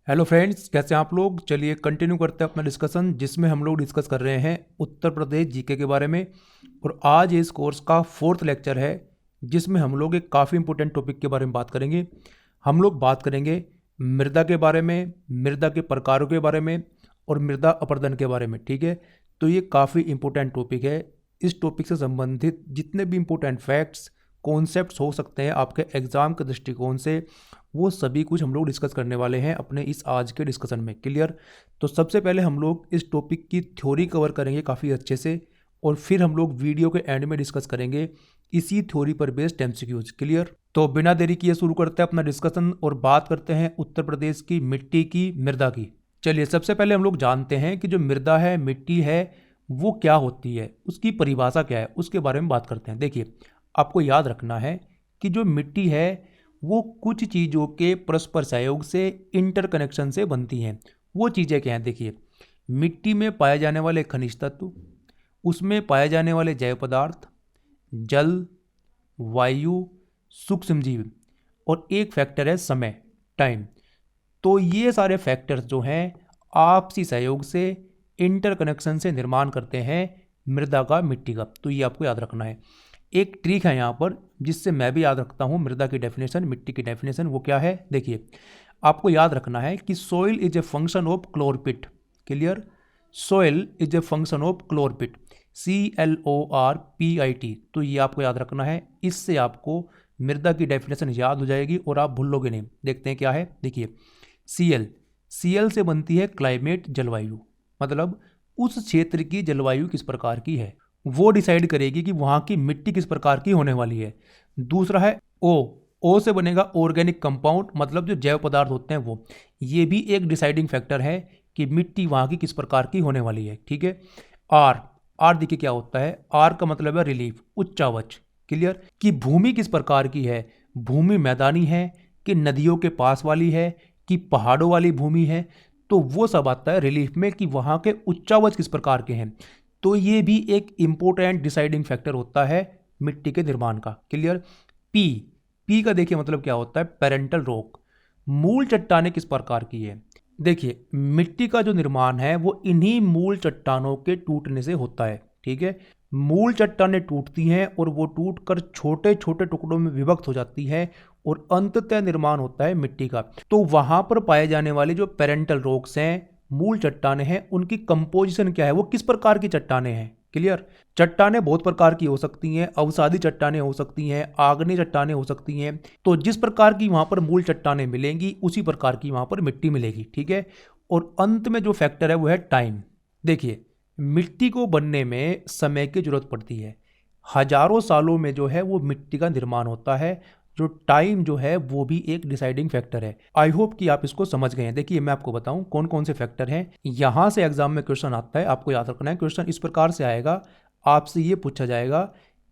Hello friends, कैसे हैं आप लोग। चलिए कंटिन्यू करते हैं अपना डिस्कशन, जिसमें हम लोग डिस्कस कर रहे हैं उत्तर प्रदेश जीके के बारे में। और आज इस कोर्स का 4th लेक्चर है, जिसमें हम लोग एक काफ़ी इंपॉर्टेंट टॉपिक के बारे में बात करेंगे। हम लोग बात करेंगे मृदा के बारे में, मृदा के प्रकारों के बारे में और मृदा अपरदन के बारे में। ठीक है, तो ये काफ़ी इंपॉर्टेंट टॉपिक है। इस टॉपिक से संबंधित जितने भी इंपॉर्टेंट फैक्ट्स, कॉन्सेप्ट्स हो सकते हैं आपके एग्ज़ाम के दृष्टिकोण से, वो सभी कुछ हम लोग डिस्कस करने वाले हैं अपने इस आज के डिस्कशन में। क्लियर। तो सबसे पहले हम लोग इस टॉपिक की थ्योरी कवर करेंगे काफ़ी अच्छे से, और फिर हम लोग वीडियो के एंड में डिस्कस करेंगे इसी थ्योरी पर बेस्ड एमसीक्यूज। क्लियर। तो बिना देरी किए शुरू करते हैं अपना डिस्कशन और बात करते हैं उत्तर प्रदेश की मिट्टी की, मृदा की। चलिए सबसे पहले हम लोग जानते हैं कि जो मृदा है, मिट्टी है, वो क्या होती है, उसकी परिभाषा क्या है, उसके बारे में बात करते हैं। देखिए, आपको याद रखना है कि जो मिट्टी है वो कुछ चीज़ों के परस्पर सहयोग से, इंटरकनेक्शन से बनती हैं। वो चीज़ें क्या हैं? देखिए, मिट्टी में पाए जाने वाले खनिज तत्व, उसमें पाए जाने वाले जैव पदार्थ, जल, वायु, सूक्ष्म जीव, और एक फैक्टर है समय, टाइम। तो ये सारे फैक्टर्स जो हैं आपसी सहयोग से, इंटरकनेक्शन से निर्माण करते हैं मृदा का, मिट्टी का। तो ये आपको याद रखना है। एक ट्रिक है यहाँ पर जिससे मैं भी याद रखता हूँ मृदा की डेफिनेशन, मिट्टी की डेफिनेशन। वो क्या है? देखिए, आपको याद रखना है कि soil is a function of clorpit. Clear. Soil is a function of clorpit, CLORPIT। तो ये आपको याद रखना है, इससे आपको मृदा की डेफिनेशन याद हो जाएगी और आप भूलोगे नहीं। देखते हैं क्या है। देखिए, CL से बनती है क्लाइमेट, जलवायु। मतलब उस क्षेत्र की जलवायु किस प्रकार की है वो डिसाइड करेगी कि वहाँ की मिट्टी किस प्रकार की होने वाली है। दूसरा है O से बनेगा ऑर्गेनिक कंपाउंड, मतलब जो जैव पदार्थ होते हैं वो। ये भी एक डिसाइडिंग फैक्टर है कि मिट्टी वहाँ की किस प्रकार की होने वाली है। ठीक है। आर देखिए क्या होता है। आर का मतलब है रिलीफ, उच्चावच। क्लियर। कि भूमि किस प्रकार की है, भूमि मैदानी है कि नदियों के पास वाली है कि पहाड़ों वाली भूमि है। तो वो सब आता है रिलीफ में, कि वहाँ के उच्चावच किस प्रकार के हैं। तो ये भी एक इंपॉर्टेंट डिसाइडिंग फैक्टर होता है मिट्टी के निर्माण का। क्लियर। पी का देखिए मतलब क्या होता है, पेरेंटल रॉक। मूल चट्टानें किस प्रकार की है? देखिए, मिट्टी का जो निर्माण है वो इन्हीं मूल चट्टानों के टूटने से होता है। ठीक है। मूल चट्टानें टूटती हैं और वो टूटकर छोटे छोटे टुकड़ों में विभक्त हो जाती है और अंततः निर्माण होता है मिट्टी का। तो वहां पर पाए जाने वाले जो पेरेंटल रॉक्स हैं, मूल चट्टानें हैं, उनकी कंपोजिशन क्या है, वो किस प्रकार की चट्टानें हैं। क्लियर। चट्टानें बहुत प्रकार की हो सकती हैं, अवसादी चट्टानें हो सकती हैं, आग्नेय चट्टानें हो सकती हैं। तो जिस प्रकार की वहां पर मूल चट्टानें मिलेंगी उसी प्रकार की वहां पर मिट्टी मिलेगी। ठीक है। और अंत में जो फैक्टर है वो है टाइम। देखिए, मिट्टी को बनने में समय की जरूरत पड़ती है। हजारों सालों में जो है वो मिट्टी का निर्माण होता है। जो टाइम जो है वो भी एक डिसाइडिंग फैक्टर है। आई होप कि आप इसको समझ गए हैं। देखिए, मैं आपको बताऊं कौन कौन से फैक्टर हैं। यहां से एग्जाम में क्वेश्चन आता है, आपको याद रखना है। क्वेश्चन इस प्रकार से आएगा, आपसे ये पूछा जाएगा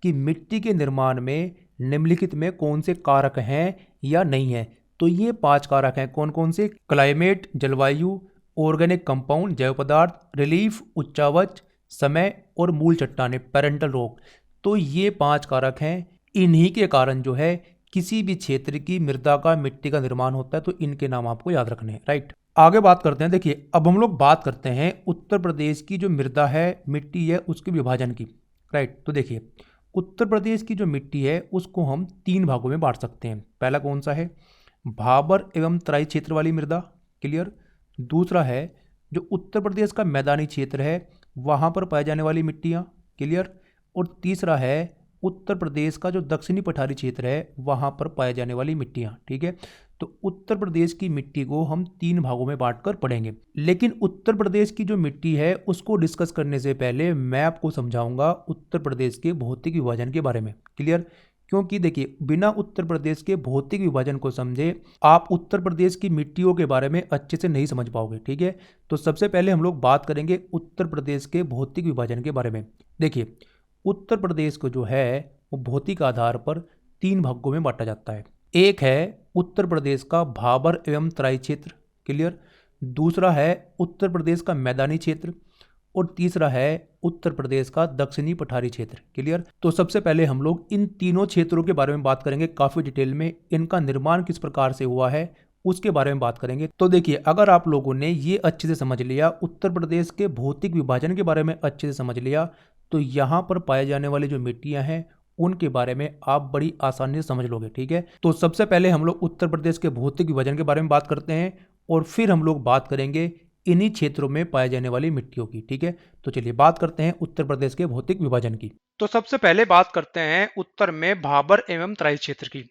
कि मिट्टी के निर्माण में निम्नलिखित में कौन से कारक हैं या नहीं है। तो ये 5 कारक हैं। कौन कौन से? क्लाइमेट, जलवायु, ऑर्गेनिक कंपाउंड, जैव पदार्थ, रिलीफ, उच्चावच, समय, और मूल चट्टानें, पेरेंटल रॉक। तो ये 5 कारक हैं। इन्हीं के कारण जो है किसी भी क्षेत्र की मृदा का, मिट्टी का निर्माण होता है। तो इनके नाम आपको याद रखने हैं। राइट। आगे बात करते हैं। देखिए, अब हम लोग बात करते हैं उत्तर प्रदेश की जो मृदा है, मिट्टी है, उसके विभाजन की। राइट। तो देखिए, उत्तर प्रदेश की जो मिट्टी है उसको हम 3 भागों में बांट सकते हैं। पहला कौन सा है? भाबर एवं तराई क्षेत्र वाली मृदा। क्लियर। दूसरा है जो उत्तर प्रदेश का मैदानी क्षेत्र है, वहां पर पाए जाने वाली मिट्टियां। क्लियर। और तीसरा है उत्तर प्रदेश का जो दक्षिणी पठारी क्षेत्र है, वहां पर पाए जाने वाली मिट्टियां। ठीक है। तो उत्तर प्रदेश की मिट्टी को हम 3 भागों में बांटकर पढ़ेंगे। लेकिन उत्तर प्रदेश की जो मिट्टी है उसको डिस्कस करने से पहले मैं आपको समझाऊंगा उत्तर प्रदेश के भौतिक विभाजन के बारे में। क्लियर। क्योंकि देखिए, बिना उत्तर प्रदेश के भौतिक विभाजन को समझे आप उत्तर प्रदेश की मिट्टियों के बारे में अच्छे से नहीं समझ पाओगे। ठीक है। तो सबसे पहले हम लोग बात करेंगे उत्तर प्रदेश के भौतिक विभाजन के बारे में। देखिए, उत्तर प्रदेश को जो है वो भौतिक आधार पर 3 भागों में बांटा जाता है। एक है उत्तर प्रदेश का भाबर एवं तराई क्षेत्र। क्लियर। दूसरा है उत्तर प्रदेश का मैदानी क्षेत्र, और तीसरा है उत्तर प्रदेश का दक्षिणी पठारी क्षेत्र। क्लियर। तो सबसे पहले हम लोग इन तीनों क्षेत्रों के बारे में बात करेंगे काफी डिटेल में। इनका निर्माण किस प्रकार से हुआ है उसके बारे में बात करेंगे। तो देखिए, अगर आप लोगों ने ये अच्छे से समझ लिया, उत्तर प्रदेश के भौतिक विभाजन के बारे में अच्छे से समझ लिया, तो यहाँ पर पाए जाने वाली जो मिट्टियाँ हैं उनके बारे में आप बड़ी आसानी से समझ लोगे। ठीक है, तो सबसे पहले हम लोग उत्तर प्रदेश के भौतिक विभाजन के बारे में बात करते हैं और फिर हम लोग बात करेंगे इन्हीं क्षेत्रों में पाए जाने वाली मिट्टियों की। ठीक है, तो चलिए बात करते हैं उत्तर प्रदेश के भौतिक विभाजन की। तो सबसे पहले बात करते हैं उत्तर में भाबर एवं तराई क्षेत्र की।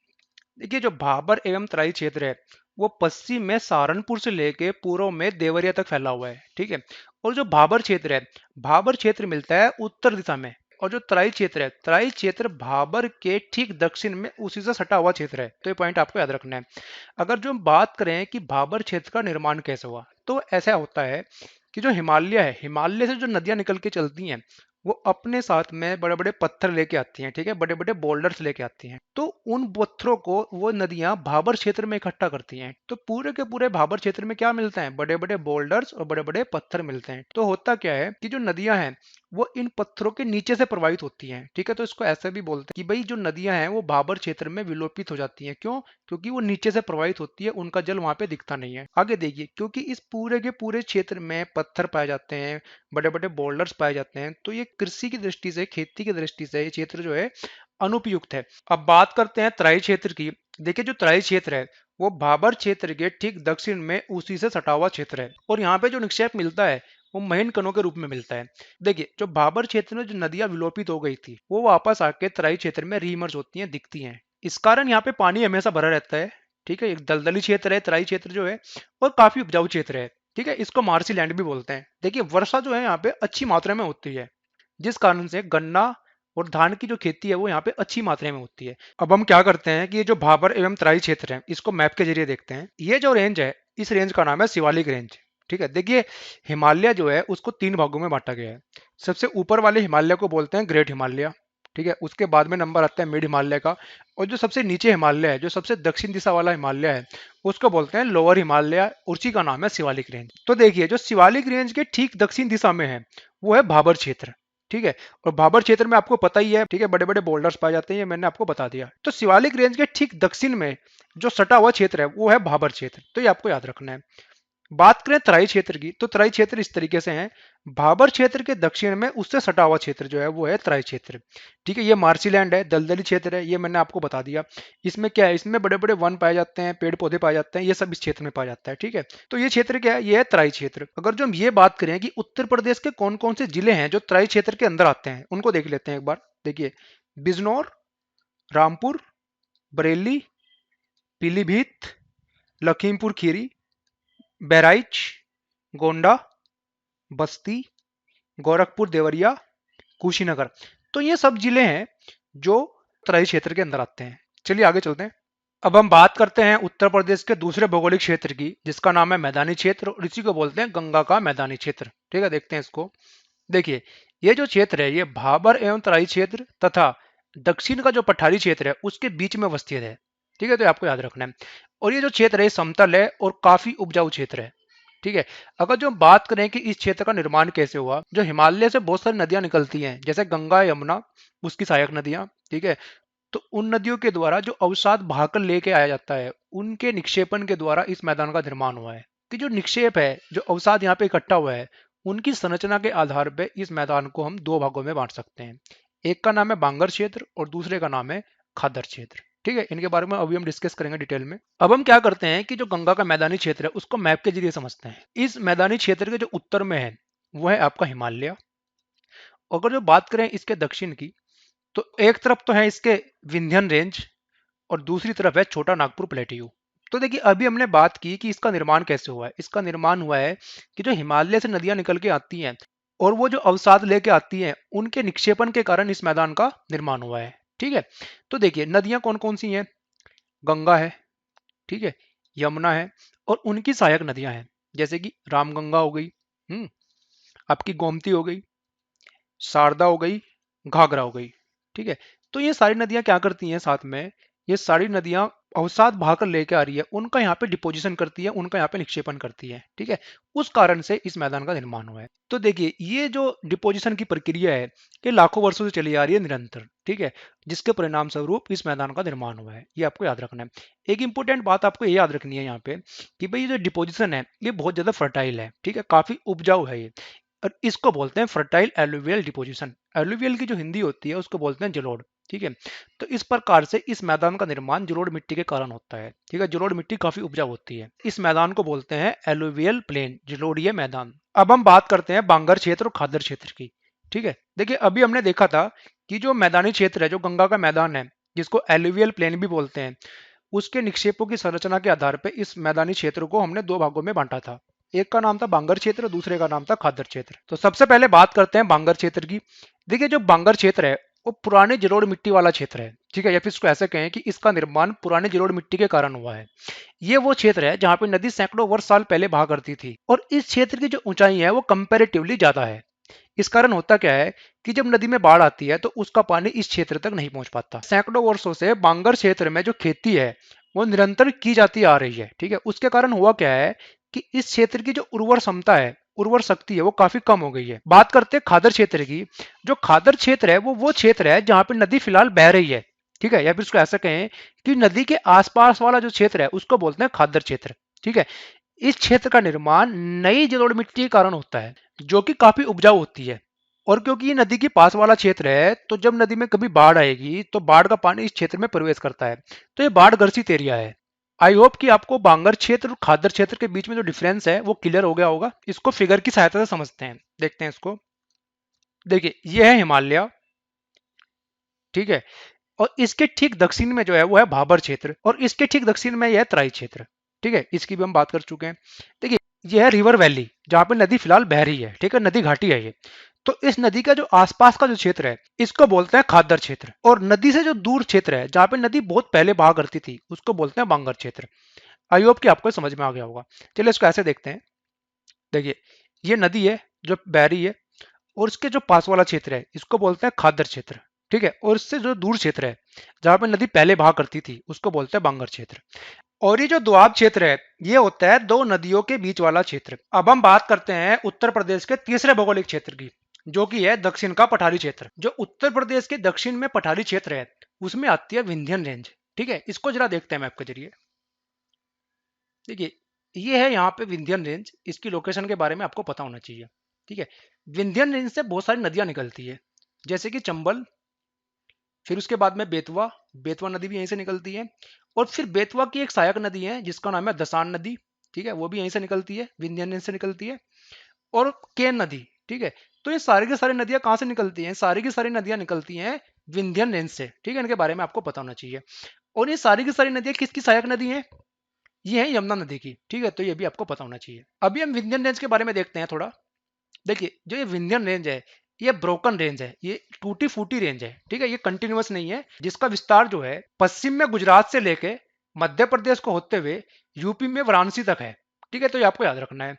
देखिए, जो भाबर एवं तराई क्षेत्र है वो पश्चिम में सहारनपुर से लेके पूर्व में देवरिया तक फैला हुआ है। ठीक है, और जो भाबर क्षेत्र है, भाबर क्षेत्र मिलता है उत्तर दिशा में, और जो तराई क्षेत्र है, तराई क्षेत्र भाबर के ठीक दक्षिण में उसी से सटा हुआ क्षेत्र है। तो ये पॉइंट आपको याद रखना है। अगर जो हम बात करें कि भाबर क्षेत्र का निर्माण कैसे हुआ, तो ऐसा होता है कि जो हिमालय है, हिमालय से जो नदियां निकल के चलती हैं वो अपने साथ में बड़े बड़े पत्थर लेके आती हैं। ठीक है, बड़े बड़े बोल्डर्स लेके आती हैं, तो उन पत्थरों को वो नदियां भाबर क्षेत्र में इकट्ठा करती हैं। तो पूरे के पूरे भाबर क्षेत्र में क्या मिलता है, बड़े बड़े बोल्डर्स और बड़े बड़े पत्थर मिलते हैं। तो होता क्या है कि जो नदियां हैं वो इन पत्थरों के नीचे से प्रवाहित होती हैं। ठीक है, तो इसको ऐसे भी बोलते हैं कि भाई जो नदियां हैं वो भाबर क्षेत्र में विलोपित हो जाती हैं। क्यों? क्योंकि वो नीचे से प्रवाहित होती है, उनका जल वहां पे दिखता नहीं है। आगे देखिए, क्योंकि इस पूरे के पूरे क्षेत्र में पत्थर पाए जाते हैं, बड़े बड़े बोल्डर्स पाए जाते हैं, तो ये कृषि की दृष्टि से, खेती की दृष्टि से ये क्षेत्र जो है अनुपयुक्त है। अब बात करते हैं तराई क्षेत्र की। देखिए, जो तराई क्षेत्र है वो भाबर क्षेत्र के ठीक दक्षिण में उसी से सटा हुआ क्षेत्र है, और यहाँ पे जो निक्षेप मिलता है वो महीन कणों के रूप में मिलता है। देखिए, जो भाबर क्षेत्र में जो नदियां विलोपित हो गई थी वो वापस आके तराई क्षेत्र में रीइमर्ज होती हैं, दिखती हैं। इस कारण यहाँ पे पानी हमेशा भरा रहता है। ठीक है, एक दलदली क्षेत्र है तराई क्षेत्र जो है, और काफी उपजाऊ क्षेत्र है। ठीक है, इसको मार्सी लैंड भी बोलते हैं। देखिए, वर्षा जो है यहाँ पे अच्छी मात्रा में होती है, जिस कारण से गन्ना और धान की जो खेती है वो यहाँ पे अच्छी मात्रा में होती है। अब हम क्या करते हैं कि ये जो भाबर एवं तराई क्षेत्र है इसको मैप के जरिए देखते हैं। ये जो रेंज है, इस रेंज का नाम है शिवालिक रेंज। ठीक है, देखिए, हिमालय जो है उसको 3 भागों में बांटा गया है। सबसे ऊपर वाले हिमालय को बोलते हैं ग्रेट हिमालय। ठीक है, उसके बाद में नंबर आता है मिड हिमालय का, और जो सबसे नीचे हिमालय है, जो सबसे दक्षिण दिशा वाला हिमालय है, उसको बोलते हैं लोअर हिमालय, उसी का नाम है शिवालिक रेंज। तो देखिए, जो शिवालिक रेंज के ठीक दक्षिण दिशा में है वो है भाबर क्षेत्र। ठीक है, और भाबर क्षेत्र में आपको पता ही है, ठीक है, बड़े बड़े बोल्डर्स पाए जाते हैं, ये मैंने आपको बता दिया। तो शिवालिक रेंज के ठीक दक्षिण में जो सटा हुआ क्षेत्र है वो है भाबर क्षेत्र, तो ये आपको याद रखना है। बात करें तराई क्षेत्र की, तो तराई क्षेत्र इस तरीके से है, भाबर क्षेत्र के दक्षिण में उससे सटा हुआ क्षेत्र जो है वो है तराई क्षेत्र। ठीक है, ये मार्सीलैंड है, दलदली क्षेत्र है, ये मैंने आपको बता दिया। इसमें क्या है, इसमें बड़े बड़े वन पाए जाते हैं, पेड़ पौधे पाए जाते हैं, ये सब इस क्षेत्र में पाया जाता है। ठीक है, तो ये क्षेत्र क्या है, ये है तराई क्षेत्र। अगर जो हम ये बात करें कि उत्तर प्रदेश के कौन कौन से जिले हैं जो तराई क्षेत्र के अंदर आते हैं, उनको देख लेते हैं एक बार। देखिए, बिजनौर, रामपुर, बरेली, पीलीभीत, लखीमपुर खीरी, बहराइच, गोंडा, बस्ती, गोरखपुर, देवरिया, कुशीनगर। तो ये सब जिले हैं जो तराई क्षेत्र के अंदर आते हैं। चलिए आगे चलते हैं। अब हम बात करते हैं उत्तर प्रदेश के दूसरे भौगोलिक क्षेत्र की, जिसका नाम है मैदानी क्षेत्र, और इसी को बोलते हैं गंगा का मैदानी क्षेत्र। ठीक है, देखते हैं इसको। देखिए, ये जो क्षेत्र है ये भाबर एवं तराई क्षेत्र तथा दक्षिण का जो पठारी क्षेत्र है उसके बीच में अवस्थित है। ठीक है, तो आपको याद रखना है। और ये जो क्षेत्र है समतल है और काफी उपजाऊ क्षेत्र है। ठीक है, अगर जो हम बात करें कि इस क्षेत्र का निर्माण कैसे हुआ, जो हिमालय से बहुत सारी नदियां निकलती हैं, जैसे गंगा, यमुना, उसकी सहायक नदियां। ठीक है, तो उन नदियों के द्वारा जो अवसाद बहाकर लेके आया जाता है, उनके निक्षेपण के द्वारा इस मैदान का निर्माण हुआ है। कि जो निक्षेप है, जो अवसाद यहाँ पे इकट्ठा हुआ है, उनकी संरचना के आधार पर इस मैदान को हम 2 भागों में बांट सकते हैं। एक का नाम है बांगर क्षेत्र और दूसरे का नाम है खादर क्षेत्र। ठीक है, इनके बारे में अभी हम डिस्कस करेंगे डिटेल में। अब हम क्या करते हैं कि जो गंगा का मैदानी क्षेत्र है उसको मैप के जरिए समझते हैं। इस मैदानी क्षेत्र के जो उत्तर में है वो है आपका हिमालय। अगर जो बात करें इसके दक्षिण की, तो एक तरफ तो है इसके विंध्यन रेंज और दूसरी तरफ है छोटा नागपुर प्लेट्यू। तो देखिए, अभी हमने बात की कि इसका निर्माण कैसे हुआ है। इसका निर्माण हुआ है कि जो हिमालय से नदियां निकल के आती हैं और वो जो अवसाद लेके आती हैं, उनके निक्षेपण के कारण इस मैदान का निर्माण हुआ है। ठीक है, तो देखिए, नदियां कौन कौन सी हैं, गंगा है, ठीक है, यमुना है, और उनकी सहायक नदियां हैं, जैसे कि रामगंगा हो गई, आपकी गोमती हो गई, शारदा हो गई, घाघरा हो गई। ठीक है, तो ये सारी नदियां क्या करती हैं साथ में, ये सारी नदियां अवसाद भाकर लेके आ रही है उनका यहाँ पे डिपोजिशन करती है, उनका यहाँ पे निक्षेपण करती है, ठीक है। उस कारण से इस मैदान का निर्माण हुआ है। तो देखिए ये जो डिपोजिशन की प्रक्रिया है ये लाखों वर्षों से चली आ रही है निरंतर, ठीक है, जिसके परिणाम स्वरूप इस मैदान का निर्माण हुआ है, ये आपको याद रखना है। एक इंपॉर्टेंट बात आपको ये याद रखनी है यहाँ पे कि भाई ये जो डिपोजिशन है ये बहुत ज्यादा फर्टाइल है, ठीक है, काफी उपजाऊ है ये, और इसको बोलते हैं फर्टाइल एलुवियल डिपोजिशन। एलुवियल की जो हिंदी होती है उसको बोलते हैं जलोढ़, ठीक है। तो इस प्रकार से इस मैदान का निर्माण जलोढ़ मिट्टी के कारण होता है, ठीक है। जलोढ़ मिट्टी काफी उपजाऊ होती है, इस मैदान को बोलते हैं एलुवियल प्लेन, जलोढ़ीय मैदान। अब हम बात करते हैं बांगर क्षेत्र और खादर क्षेत्र की, ठीक है। देखिए अभी हमने देखा था कि जो मैदानी क्षेत्र है, जो गंगा का मैदान है, जिसको एलुवियल प्लेन भी बोलते हैं, उसके निक्षेपों की संरचना के आधार पर इस मैदानी क्षेत्र को हमने दो भागों में बांटा था। एक का नाम था बांगर क्षेत्र, दूसरे का नाम था खादर क्षेत्र। तो सबसे पहले बात करते हैं बांगर क्षेत्र की। देखिए जो बांगर क्षेत्र है वो पुराने जलोढ़ मिट्टी वाला क्षेत्र है, ठीक है, या फिर इसको ऐसे कहें कि इसका निर्माण पुराने जलोढ़ मिट्टी के कारण हुआ है। ये वो क्षेत्र है जहां पे नदी सैकड़ों वर्ष साल पहले बहा करती थी, और इस क्षेत्र की जो ऊंचाई है वो कंपैरेटिवली ज्यादा है। इस कारण होता क्या है कि जब नदी में बाढ़ आती है तो उसका पानी इस क्षेत्र तक नहीं पहुंच पाता। सैकड़ों वर्षों से बांगर क्षेत्र में जो खेती है वो निरंतर की जाती आ रही है, ठीक है। उसके कारण हुआ क्या है कि इस क्षेत्र की जो उर्वर क्षमता है, उर्वर शक्ति है, वो काफी कम हो गई है। बात करते हैं खादर क्षेत्र की। जो खादर क्षेत्र है वो क्षेत्र है जहां पर नदी फिलहाल बह रही है, ठीक है, या फिर उसको ऐसा कहें कि नदी के आसपास वाला जो क्षेत्र है उसको बोलते हैं खादर क्षेत्र, ठीक है। इस क्षेत्र का निर्माण नई जलोढ़ मिट्टी के कारण होता है जो कि काफी उपजाऊ होती है, और क्योंकि ये नदी के पास वाला क्षेत्र है तो जब नदी में कभी बाढ़ आएगी तो बाढ़ का पानी इस क्षेत्र में प्रवेश करता है, तो ये बाढ़ ग्रसित एरिया है। आई होप कि आपको बांगर क्षेत्र और खादर क्षेत्र के बीच में जो डिफरेंस है वो क्लियर हो गया होगा। इसको फिगर की सहायता से समझते हैं, देखते हैं इसको। देखिए ये है हिमालय, ठीक है, और इसके ठीक दक्षिण में जो है वो है भाबर क्षेत्र, और इसके ठीक दक्षिण में यह है तराई क्षेत्र, ठीक है, इसकी भी हम बात कर चुके हैं। देखिए यह है रिवर वैली जहां पे नदी फिलहाल बह रही है, ठीक है, नदी घाटी है ये। तो इस नदी का जो आसपास का जो क्षेत्र है इसको बोलते हैं खादर क्षेत्र, और नदी से जो दूर क्षेत्र है जहां पे नदी बहुत पहले बहा करती थी उसको बोलते हैं बांगर क्षेत्र। आई होप कि आपको समझ में आ गया होगा। चलिए इसको ऐसे देखते हैं। देखिए ये नदी है जो बह रही है, और इसके जो पास वाला क्षेत्र है इसको बोलते हैं खादर क्षेत्र, ठीक है, और इससे जो दूर क्षेत्र है जहां पर नदी पहले बहा करती थी उसको बोलते हैं बांगर क्षेत्र। और ये जो दोआब क्षेत्र है ये होता है दो नदियों के बीच वाला क्षेत्र। अब हम बात करते हैं उत्तर प्रदेश के तीसरे भौगोलिक क्षेत्र की, जो कि है दक्षिण का पठारी क्षेत्र। जो उत्तर प्रदेश के दक्षिण में पठारी क्षेत्र है उसमें आती है विंध्यन रेंज, ठीक है। इसको जरा देखते हैं मैप के जरिए। देखिए ये है यहाँ पे विंध्यन रेंज, इसकी लोकेशन के बारे में आपको पता होना चाहिए, ठीक है। विंध्यन रेंज से बहुत सारी नदियां निकलती है, जैसे कि चंबल, फिर उसके बाद में बेतवा, बेतवा नदी भी यहीं से निकलती है, और फिर बेतवा की एक सहायक नदी है जिसका नाम है दसान नदी, ठीक है, वो भी यहीं से निकलती है, विंध्यन रेंज से निकलती है, और केन नदी, ठीक है। तो ये सारी की सारी नदियां कहाँ से निकलती हैं? सारी की सारी नदियां निकलती हैं विंध्यन रेंज से, ठीक है, इनके बारे में आपको पता होना चाहिए। और ये सारी की सारी नदियां किसकी सहायक नदी हैं? ये है यमुना नदी की, ठीक है, तो ये भी आपको पता होना चाहिए। अभी हम विंध्यन रेंज के बारे में देखते हैं थोड़ा। देखिए जो ये विंध्यन रेंज है ये ब्रोकन रेंज है, ये टूटी फूटी रेंज है, ठीक है, ये कंटिन्यूअस नहीं है, जिसका विस्तार जो है पश्चिम में गुजरात से लेके मध्य प्रदेश को होते हुए यूपी में वाराणसी तक है, ठीक है, तो ये आपको याद रखना है।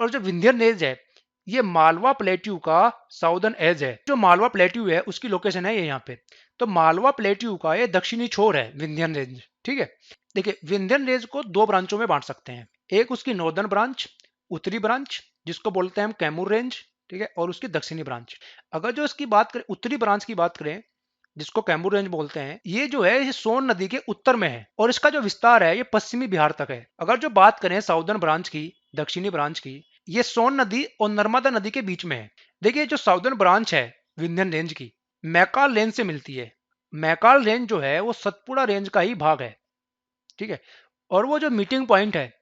और जो विंध्यन रेंज है ये मालवा प्लेट्यू का साउदर्न एज है। जो मालवा प्लेट्यू है उसकी लोकेशन है ये यहाँ पे, तो मालवा प्लेट्यू का ये दक्षिणी छोर है विंध्यन रेंज, ठीक है। देखिए विंध्यन रेंज को दो ब्रांचों में बांट सकते हैं, एक उसकी नॉर्दर्न ब्रांच, उत्तरी ब्रांच, जिसको बोलते हैं हम कैमूर रेंज, ठीक है, और उसकी दक्षिणी ब्रांच। अगर जो इसकी बात करें उत्तरी ब्रांच की बात करें जिसको कैमूर रेंज बोलते हैं, ये जो है ये सोन नदी के उत्तर में है, और इसका जो विस्तार है ये पश्चिमी बिहार तक है। अगर जो बात करें साउदर्न ब्रांच की, दक्षिणी ब्रांच की, ये सोन नदी और नर्मदा नदी के बीच में है। देखिए जो साउदर्न ब्रांच है विंध्यन रेंज की मैकाल रेंज से मिलती है। मैकाल रेंज जो है वो सतपुड़ा रेंज का ही भाग है, ठीक है, और वो जो मीटिंग पॉइंट है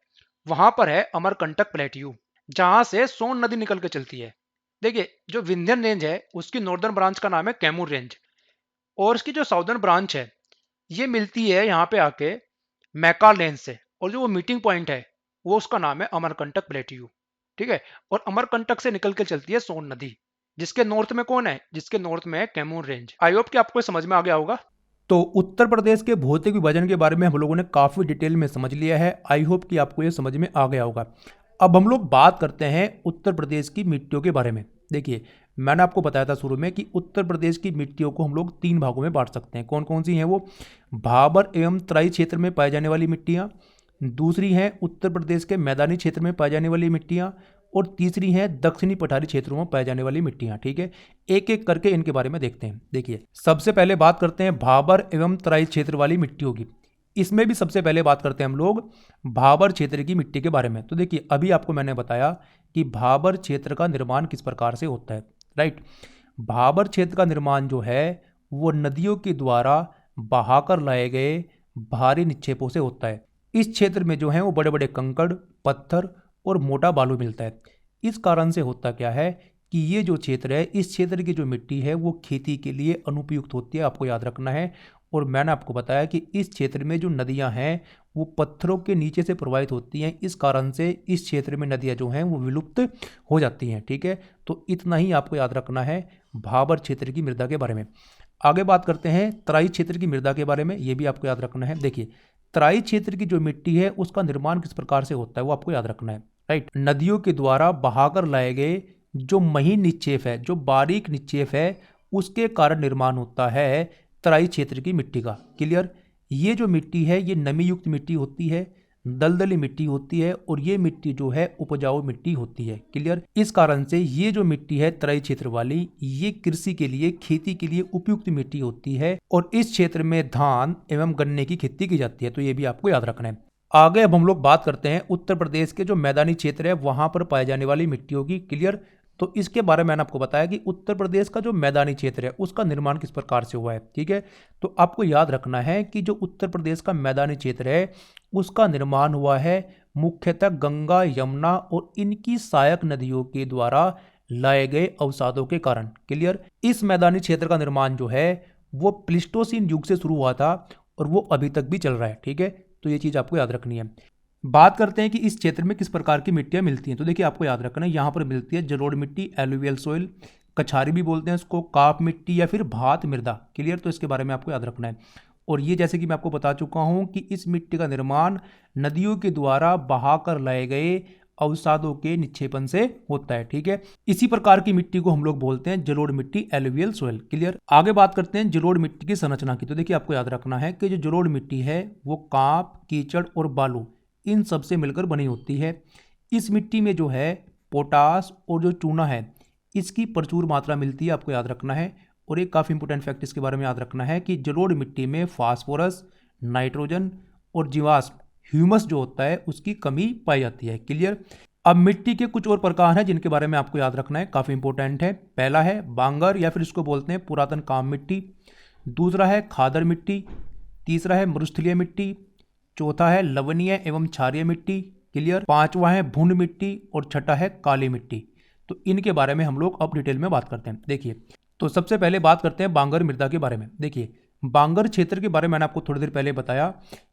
वहां पर है अमरकंटक प्लेट्यू, जहां से सोन नदी निकल के चलती है। देखिए जो विंध्यन रेंज है उसकी नॉर्दर्न ब्रांच का नाम है कैमूर रेंज, और इसकी जो साउदर्न ब्रांच है ये मिलती है यहाँ पे आके मैकाल रेंज से, और जो वो मीटिंग पॉइंट है वो उसका नाम है अमरकंटक प्लेट्यू, ठीक है, और अमरकंटक से निकल के चलती है सोन नदी, जिसके नॉर्थ में कौन है? जिसके नॉर्थ में है कैमूर रेंज। आई होप कि आपको समझ में आ गया होगा। तो उत्तर प्रदेश के भौतिक विभाजन के बारे में हम लोगों ने काफ़ी डिटेल में समझ लिया है। आई होप कि आपको ये समझ में आ गया होगा। अब हम लोग बात करते हैं उत्तर प्रदेश की मिट्टियों के बारे में। देखिए मैंने आपको बताया था शुरू में कि उत्तर प्रदेश की मिट्टियों को हम लोग 3 भागों में बांट सकते हैं। कौन कौन सी हैं वो? भाबर एवं तराई क्षेत्र में पाई जाने वाली मिट्टियाँ, दूसरी हैं उत्तर प्रदेश के मैदानी क्षेत्र में पाई जाने वाली मिट्टियाँ, और तीसरी हैं दक्षिणी पठारी क्षेत्रों में पाई जाने वाली मिट्टियाँ। ठीक है, एक एक करके इनके बारे में देखते हैं। देखिए, सबसे पहले बात करते हैं भाबर एवं तराई क्षेत्र वाली मिट्टियों की। इसमें भी सबसे पहले बात करते हैं हम लोग भाबर क्षेत्र की मिट्टी के बारे में। तो देखिए, अभी आपको मैंने बताया कि भाबर क्षेत्र का निर्माण किस प्रकार से होता है, राइट। भाबर क्षेत्र का निर्माण जो है वो नदियों के द्वारा बहाकर लाए गए भारी निक्षेपों से होता है। इस क्षेत्र में जो है वो बड़े बड़े कंकड़, पत्थर और मोटा बालू मिलता है। इस कारण से होता क्या है कि ये जो क्षेत्र है, इस क्षेत्र की जो मिट्टी है वो खेती के लिए अनुपयुक्त होती है, आपको याद रखना है। और मैंने आपको बताया कि इस क्षेत्र में जो नदियां हैं वो पत्थरों के नीचे से प्रवाहित होती हैं, इस कारण से इस क्षेत्र में नदियां जो हैं वो विलुप्त हो जाती हैं। ठीक है, तो इतना ही आपको याद रखना है भाबर क्षेत्र की मृदा के बारे में। आगे बात करते हैं तराई क्षेत्र की मृदा के बारे में, ये भी आपको याद रखना है। देखिए, तराई क्षेत्र की जो मिट्टी है उसका निर्माण किस प्रकार से होता है वो आपको याद रखना है, राइट। नदियों के द्वारा बहाकर लाए गए जो महीन निक्षेप है, जो बारीक निक्षेप है, उसके कारण निर्माण होता है तराई क्षेत्र की मिट्टी का। क्लियर? ये जो मिट्टी है ये नमी युक्त मिट्टी होती है, दलदली मिट्टी होती है, और ये मिट्टी जो है उपजाऊ मिट्टी होती है। क्लियर? इस कारण से ये जो मिट्टी है तराई क्षेत्र वाली, ये कृषि के लिए, खेती के लिए उपयुक्त मिट्टी होती है, और इस क्षेत्र में धान एवं गन्ने की खेती की जाती है। तो ये भी आपको याद रखना है। आगे अब हम लोग बात करते हैं उत्तर प्रदेश के जो मैदानी क्षेत्र है वहां पर पाए जाने वाली मिट्टियों की। क्लियर? तो इसके बारे में मैंने आपको बताया कि उत्तर प्रदेश का जो मैदानी क्षेत्र है उसका निर्माण किस प्रकार से हुआ है। ठीक है, तो आपको याद रखना है कि जो उत्तर प्रदेश का मैदानी क्षेत्र है उसका निर्माण हुआ है मुख्यतः गंगा, यमुना और इनकी सहायक नदियों के द्वारा लाए गए अवसादों के कारण। क्लियर? इस मैदानी क्षेत्र का निर्माण जो है वो प्लीस्टोसीन युग से शुरू हुआ था और वो अभी तक भी चल रहा है। ठीक है, तो ये चीज़ आपको याद रखनी है। बात करते हैं कि इस क्षेत्र में किस प्रकार की मिट्टियां मिलती हैं। तो देखिए, आपको याद रखना है यहाँ पर मिलती है जलोढ़ मिट्टी, एलुवियल सोइल, कछारी भी बोलते हैं इसको, काप मिट्टी या फिर भात मृदा। क्लियर? तो इसके बारे में आपको याद रखना है। और ये जैसे कि मैं आपको बता चुका हूँ कि इस मिट्टी का निर्माण नदियों के द्वारा बहाकर लाए गए अवसादों के निक्षेपण से होता है। ठीक है, इसी प्रकार की मिट्टी को हम लोग बोलते हैं जलोढ़ मिट्टी, एलुवियल सोइल। क्लियर? आगे बात करते हैं जलोढ़ मिट्टी की संरचना की। तो देखिए, आपको याद रखना है कि जो जलोढ़ मिट्टी है वो कांप, कीचड़ और बालू इन सब से मिलकर बनी होती है। इस मिट्टी में जो है पोटास और जो चूना है इसकी प्रचुर मात्रा मिलती है, आपको याद रखना है। और एक काफ़ी इंपोर्टेंट फैक्ट इसके बारे में याद रखना है कि जलोढ़ मिट्टी में फास्फोरस, नाइट्रोजन और जीवाश्म, ह्यूमस जो होता है उसकी कमी पाई जाती है। क्लियर? अब मिट्टी के कुछ और प्रकार हैं जिनके बारे में आपको याद रखना है, काफ़ी इंपॉर्टेंट है। पहला है बांगर या फिर इसको बोलते हैं पुरातन काम मिट्टी, दूसरा है खादर मिट्टी, तीसरा है मरुस्थलीय मिट्टी, चौथा है लवणीय एवं क्षारीय मिट्टी। क्लियर? पांचवा है भून मिट्टी और छठा है काली मिट्टी। तो इनके बारे में हम लोग अब डिटेल में बात करते हैं। देखिए, तो सबसे पहले बात करते हैं बांगर मृदा के बारे में। देखिए, बांगर क्षेत्र के बारे में मैंने आपको थोड़ी देर पहले बताया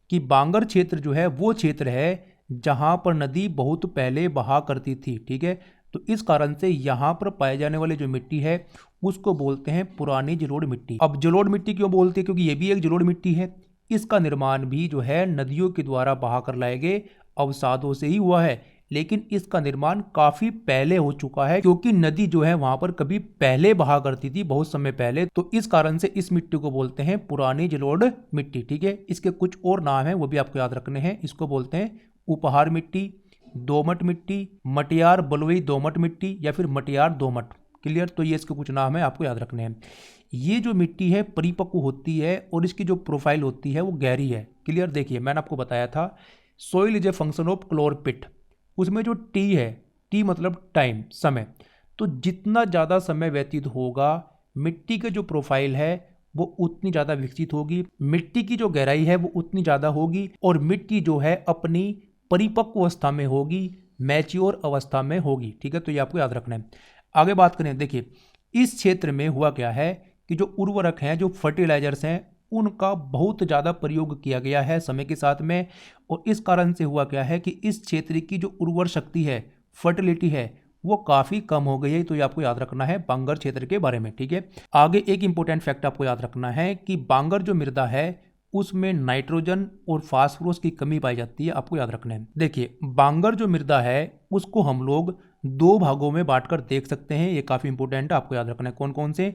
कि बांगर क्षेत्र जो है वो क्षेत्र है जहां पर नदी बहुत पहले बहा करती थी। ठीक है, तो इस कारण से यहाँ पर पाए जाने वाली जो मिट्टी है उसको बोलते हैं पुरानी जलोढ़ मिट्टी। अब जलोढ़ मिट्टी क्यों बोलते हैं? क्योंकि ये भी एक जलोढ़ मिट्टी है। इसका निर्माण भी जो है नदियों के द्वारा बहाकर लाए गए अवसादों से ही हुआ है, लेकिन इसका निर्माण काफी पहले हो चुका है, क्योंकि नदी जो है वहां पर कभी पहले बहा करती थी, बहुत समय पहले। तो इस कारण से इस मिट्टी को बोलते हैं पुरानी जलोढ़ मिट्टी। ठीक है, इसके कुछ और नाम है वो भी आपको याद रखने हैं। इसको बोलते हैं उपहार मिट्टी, दोमट मिट्टी, मटियार बलुई दोमट मिट्टी या फिर मटियार दोमट। क्लियर? तो ये इसके कुछ नाम है, आपको याद रखने हैं। ये जो मिट्टी है परिपक्व होती है और इसकी जो प्रोफाइल होती है वो गहरी है। क्लियर? देखिए, मैंने आपको बताया था soil is a function of clorpit, उसमें जो टी है, टी मतलब टाइम, समय, तो जितना ज़्यादा समय व्यतीत होगा मिट्टी के जो प्रोफाइल है वो उतनी ज़्यादा विकसित होगी, मिट्टी की जो गहराई है वो उतनी ज़्यादा होगी, और मिट्टी जो है अपनी परिपक्व अवस्था में होगी, मैच्योर अवस्था में होगी। ठीक है, तो ये आपको याद रखना है। आगे बात करें, देखिए इस क्षेत्र में हुआ क्या है कि जो उर्वरक हैं, जो फर्टिलाइजर्स हैं, उनका बहुत ज़्यादा प्रयोग किया गया है समय के साथ में, और इस कारण से हुआ क्या है कि इस क्षेत्र की जो उर्वर शक्ति है, फर्टिलिटी है, वो काफ़ी कम हो गई है। तो ये आपको याद रखना है बांगर क्षेत्र के बारे में। ठीक है, आगे एक इंपॉर्टेंट फैक्ट आपको याद रखना है कि बांगर जो मृदा है उसमें नाइट्रोजन और फास्फोरस की कमी पाई जाती है, आपको याद रखना है। देखिए, बांगर जो मृदा है उसको हम लोग दो भागों में बांटकर देख सकते हैं। ये काफ़ी इंपॉर्टेंट है, आपको याद रखना है कौन कौन से।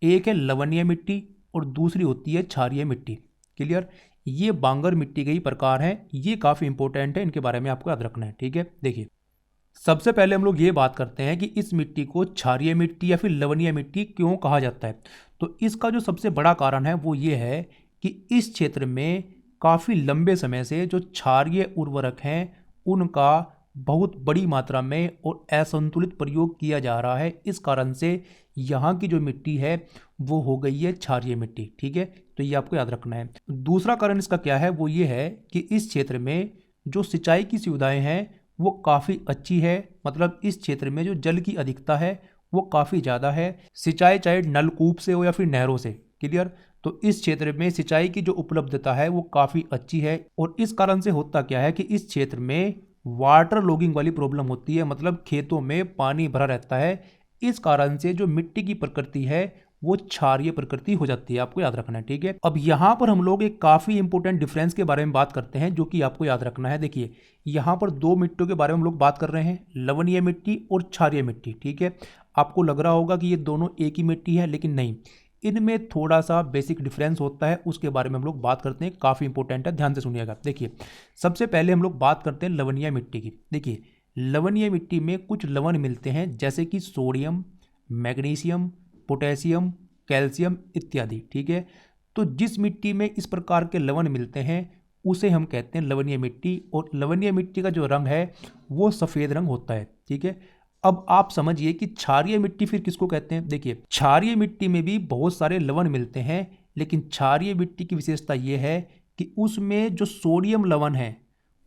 एक है लवणीय मिट्टी और दूसरी होती है क्षारीय मिट्टी। क्लियर। ये बांगर मिट्टी के ही प्रकार हैं, ये काफ़ी इंपॉर्टेंट है, इनके बारे में आपको याद रखना है। ठीक है, देखिए सबसे पहले हम लोग ये बात करते हैं कि इस मिट्टी को क्षारीय मिट्टी या फिर लवणीय मिट्टी क्यों कहा जाता है। तो इसका जो सबसे बड़ा कारण है वो ये है कि इस क्षेत्र में काफ़ी लंबे समय से जो क्षारीय उर्वरक हैं उनका बहुत बड़ी मात्रा में और असंतुलित प्रयोग किया जा रहा है। इस कारण से यहाँ की जो मिट्टी है वो हो गई है क्षारीय मिट्टी। ठीक है, तो ये आपको याद रखना है। दूसरा कारण इसका क्या है, वो ये है कि इस क्षेत्र में जो सिंचाई की सुविधाएं हैं वो काफ़ी अच्छी है। मतलब इस क्षेत्र में जो जल की अधिकता है वो काफ़ी ज़्यादा है। सिंचाई चाहे नलकूप से हो या फिर नहरों से। क्लियर। तो इस क्षेत्र में सिंचाई की जो उपलब्धता है वो काफ़ी अच्छी है। और इस कारण से होता क्या है कि इस क्षेत्र में वाटर लॉगिंग वाली प्रॉब्लम होती है, मतलब खेतों में पानी भरा रहता है। इस कारण से जो मिट्टी की प्रकृति है वो क्षारीय प्रकृति हो जाती है, आपको याद रखना है। ठीक है, अब यहाँ पर हम लोग एक काफ़ी इंपॉर्टेंट डिफरेंस के बारे में बात करते हैं जो कि आपको याद रखना है। देखिए यहाँ पर दो मिट्टियों के बारे में हम लोग बात कर रहे हैं, लवणीय मिट्टी और क्षारीय मिट्टी। ठीक है, आपको लग रहा होगा कि ये दोनों एक ही मिट्टी है, लेकिन नहीं, इनमें थोड़ा सा बेसिक डिफरेंस होता है, उसके बारे में हम लोग बात करते हैं। काफ़ी इंपॉर्टेंट है, ध्यान से सुनिएगा। देखिए सबसे पहले हम लोग बात करते हैं लवणीय मिट्टी की। देखिए लवणीय मिट्टी में कुछ लवण मिलते हैं जैसे कि सोडियम, मैग्नीशियम, पोटेशियम, कैल्शियम इत्यादि। ठीक है, तो जिस मिट्टी में इस प्रकार के लवण मिलते हैं उसे हम कहते हैं लवणीय मिट्टी। और लवणीय मिट्टी का जो रंग है वो सफ़ेद रंग होता है। ठीक है, अब आप समझिए कि क्षारीय मिट्टी फिर किसको कहते हैं। देखिए क्षारीय मिट्टी में भी बहुत सारे लवण मिलते हैं, लेकिन क्षारीय मिट्टी की विशेषता ये है कि उसमें जो सोडियम लवण है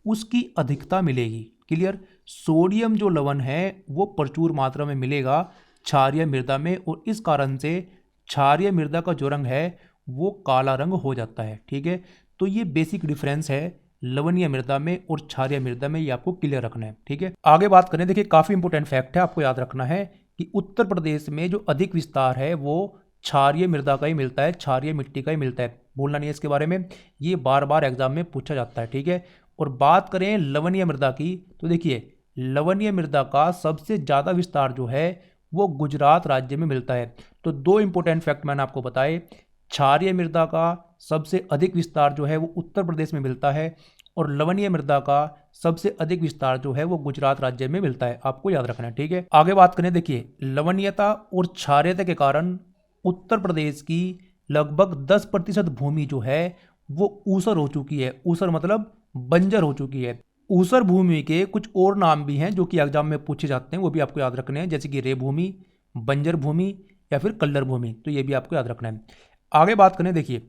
उसकी अधिकता मिलेगी। क्लियर। सोडियम जो लवण है वो प्रचुर मात्रा में मिलेगा क्षारीय मृदा में, और इस कारण से क्षारीय मृदा का जो रंग है वो काला रंग हो जाता है। ठीक है, तो ये बेसिक डिफरेंस है लवणीय मृदा में और क्षारीय मृदा में, ये आपको क्लियर रखना है। ठीक है, आगे बात करें। देखिए काफ़ी इंपॉर्टेंट फैक्ट है, आपको याद रखना है कि उत्तर प्रदेश में जो अधिक विस्तार है वो क्षारीय मृदा का ही मिलता है, क्षारीय मिट्टी का ही मिलता है। भूलना नहीं है इसके बारे में, ये बार बार एग्जाम में पूछा जाता है। ठीक है, और बात करें लवणीय मृदा की, तो देखिए लवणीय मृदा का सबसे ज़्यादा विस्तार जो है वो गुजरात राज्य में मिलता है। तो दो इंपॉर्टेंट फैक्ट मैंने आपको बताए, क्षारीय मृदा का सबसे अधिक विस्तार जो है वो उत्तर प्रदेश में मिलता है, और लवणीय मृदा का सबसे अधिक विस्तार जो है वो गुजरात राज्य में मिलता है, आपको याद रखना है। ठीक है, आगे बात करें। देखिए लवणीयता और क्षारीयता के कारण उत्तर प्रदेश की लगभग 10% भूमि जो है वो ऊसर हो चुकी है। ऊसर मतलब बंजर हो चुकी है। ऊसर भूमि के कुछ और नाम भी हैं जो कि एग्जाम में पूछे जाते हैं, वो भी आपको याद रखने हैं, जैसे कि रे भूमि, बंजर भूमि या फिर कल्लर भूमि। तो ये भी आपको याद रखना है। आगे बात करें। देखिए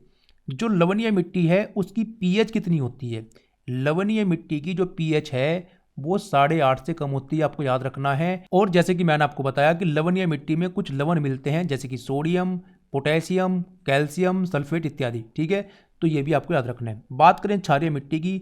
जो लवणीय मिट्टी है उसकी पीएच कितनी होती है। लवणीय मिट्टी की जो पीएच है वो 8.5 से कम होती है, आपको याद रखना है। और जैसे कि मैंने आपको बताया कि लवणीय मिट्टी में कुछ लवण मिलते हैं जैसे कि सोडियम, पोटेशियम, कैल्शियम, सल्फेट इत्यादि। ठीक है, तो ये भी आपको याद रखना है। बात करें क्षारीय मिट्टी की,